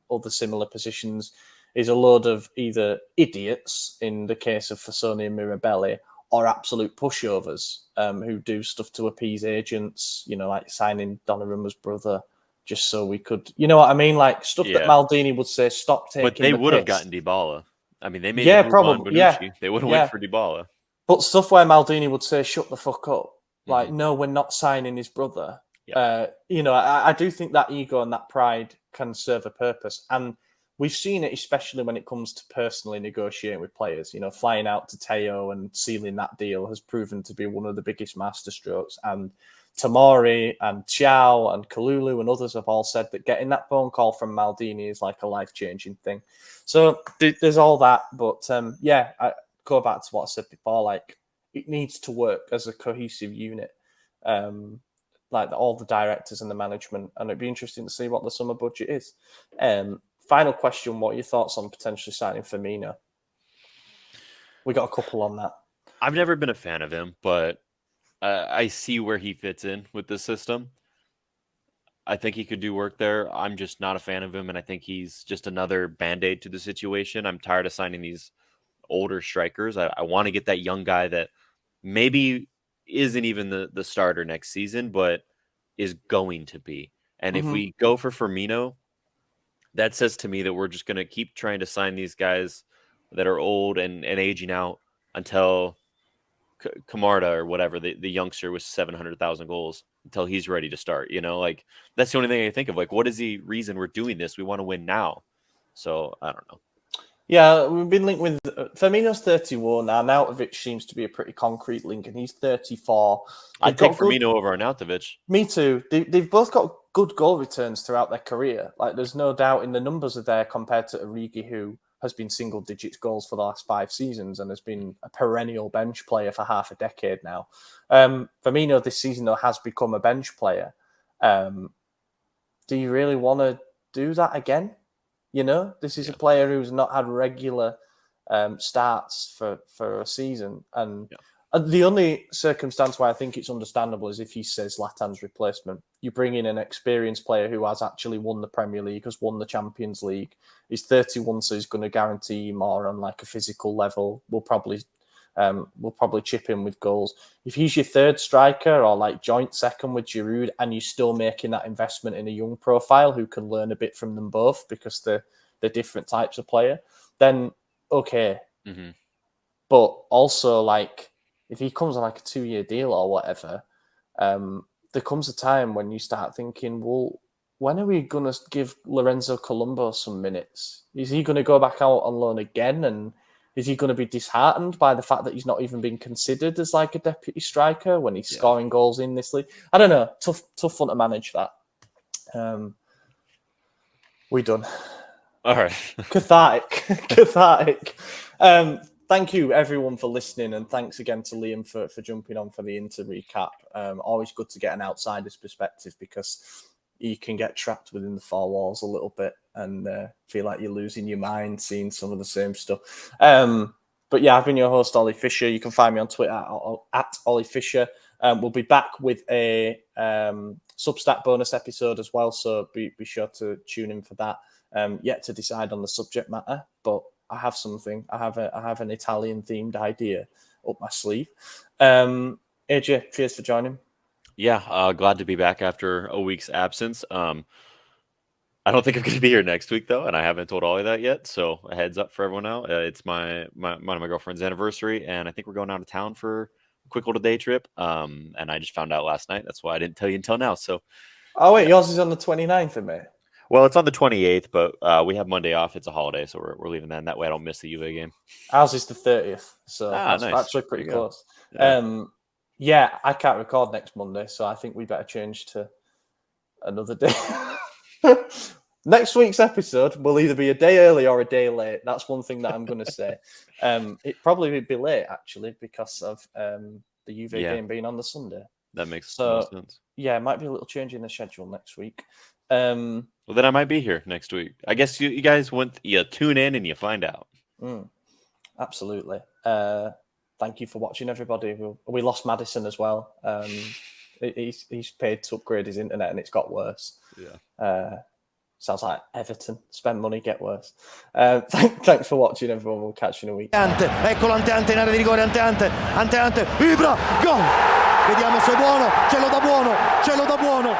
other similar positions is a load of either idiots, in the case of Fasoni and Mirabelli, or absolute pushovers who do stuff to appease agents, like signing Donnarumma's brother just so we could, you know what I mean? Like stuff that Maldini would say, stop taking But they would have gotten Dybala. I mean, they made a move on Bonucci. They wouldn't wait for Dybala. But stuff where Maldini would say, shut the fuck up. Like, no, we're not signing his brother. Yeah. I do think that ego and that pride can serve a purpose. And we've seen it, especially when it comes to personally negotiating with players. Flying out to Teo and sealing that deal has proven to be one of the biggest masterstrokes. And Tomori and Chiao and Kalulu and others have all said that getting that phone call from Maldini is like a life-changing thing. So there's all that. But I go back to what I said before, like, it needs to work as a cohesive unit, like all the directors and the management. And it'd be interesting to see what the summer budget is. Final question, what are your thoughts on potentially signing Firmino? We got a couple on that. I've never been a fan of him, but I see where he fits in with the system. I think he could do work there. I'm just not a fan of him, and I think he's just another Band-Aid to the situation. I'm tired of signing these older strikers. I want to get that young guy that maybe isn't even the starter next season, but is going to be. And if we go for Firmino, that says to me that we're just going to keep trying to sign these guys that are old and aging out until Camarda or whatever, the youngster with 700,000 goals, until he's ready to start. Like, that's the only thing I think of. Like, what is the reason we're doing this? We want to win now. So I don't know. Yeah, we've been linked with Firmino's 31 now. Arnautovic seems to be a pretty concrete link, and he's 34. I'd take Firmino over Arnautovic. Me too. They've both got good goal returns throughout their career. Like, there's no doubt in the numbers are there compared to Origi, who has been single-digit goals for the last 5 seasons and has been a perennial bench player for half a decade now. Firmino this season, though, has become a bench player. Do you really want to do that again? This is a player who's not had regular starts for a season. And the only circumstance where I think it's understandable is if he says Zlatan's replacement. You bring in an experienced player who has actually won the Premier League, has won the Champions League. He's 31, so he's going to guarantee more on like a physical level. We'll probably chip in with goals. If he's your third striker or like joint second with Giroud, and you're still making that investment in a young profile who can learn a bit from them both because they're different types of player, then okay. Mm-hmm. But also, like, if he comes on like a 2-year deal or whatever, there comes a time when you start thinking, well, when are we going to give Lorenzo Colombo some minutes? Is he going to go back out on loan again? And is he going to be disheartened by the fact that he's not even been considered as like a deputy striker when he's scoring goals in this league? I don't know. Tough one to manage that. We done. All right. Cathartic. Thank you everyone for listening, and thanks again to Liam for jumping on for the Inter recap. Always good to get an outsider's perspective because you can get trapped within the four walls a little bit and feel like you're losing your mind seeing some of the same stuff. But yeah, I've been your host, Ollie Fisher. You can find me on Twitter at Ollie Fisher. We'll be back with a Substack bonus episode as well, so be sure to tune in for that. Yet to decide on the subject matter, but I have something. I have an Italian themed idea up my sleeve. AJ, cheers for joining. Yeah, glad to be back after a week's absence. I don't think I'm going to be here next week though, and I haven't told Ollie that yet. So a heads up for everyone now. It's one of my girlfriend's anniversary, and I think we're going out of town for a quick little day trip. And I just found out last night. That's why I didn't tell you until now. So, oh wait, yours is on the 29th of May. Well, it's on the 28th, but we have Monday off. It's a holiday, so we're leaving then. That way I don't miss the Juve game. Ours is the 30th, so that's nice. actually pretty close. Yeah. I can't record next Monday, so I think we better change to another day. Next week's episode will either be a day early or a day late. That's one thing that I'm going to say. It probably would be late, actually, because of the Juve game being on the Sunday. That makes sense. Yeah, it might be a little change in the schedule next week. Well, then I might be here next week. I guess you guys you tune in and you find out. Absolutely. Thank you for watching, everybody. We lost Madison as well. He's paid to upgrade his internet and it's got worse. Yeah. Sounds like Everton. Spend money, get worse. Thanks for watching, everyone. We'll catch you in a week. Eccolo Ante in area di rigore. Ante, vibra, gol! Vediamo se è buono, ce lo dà buono,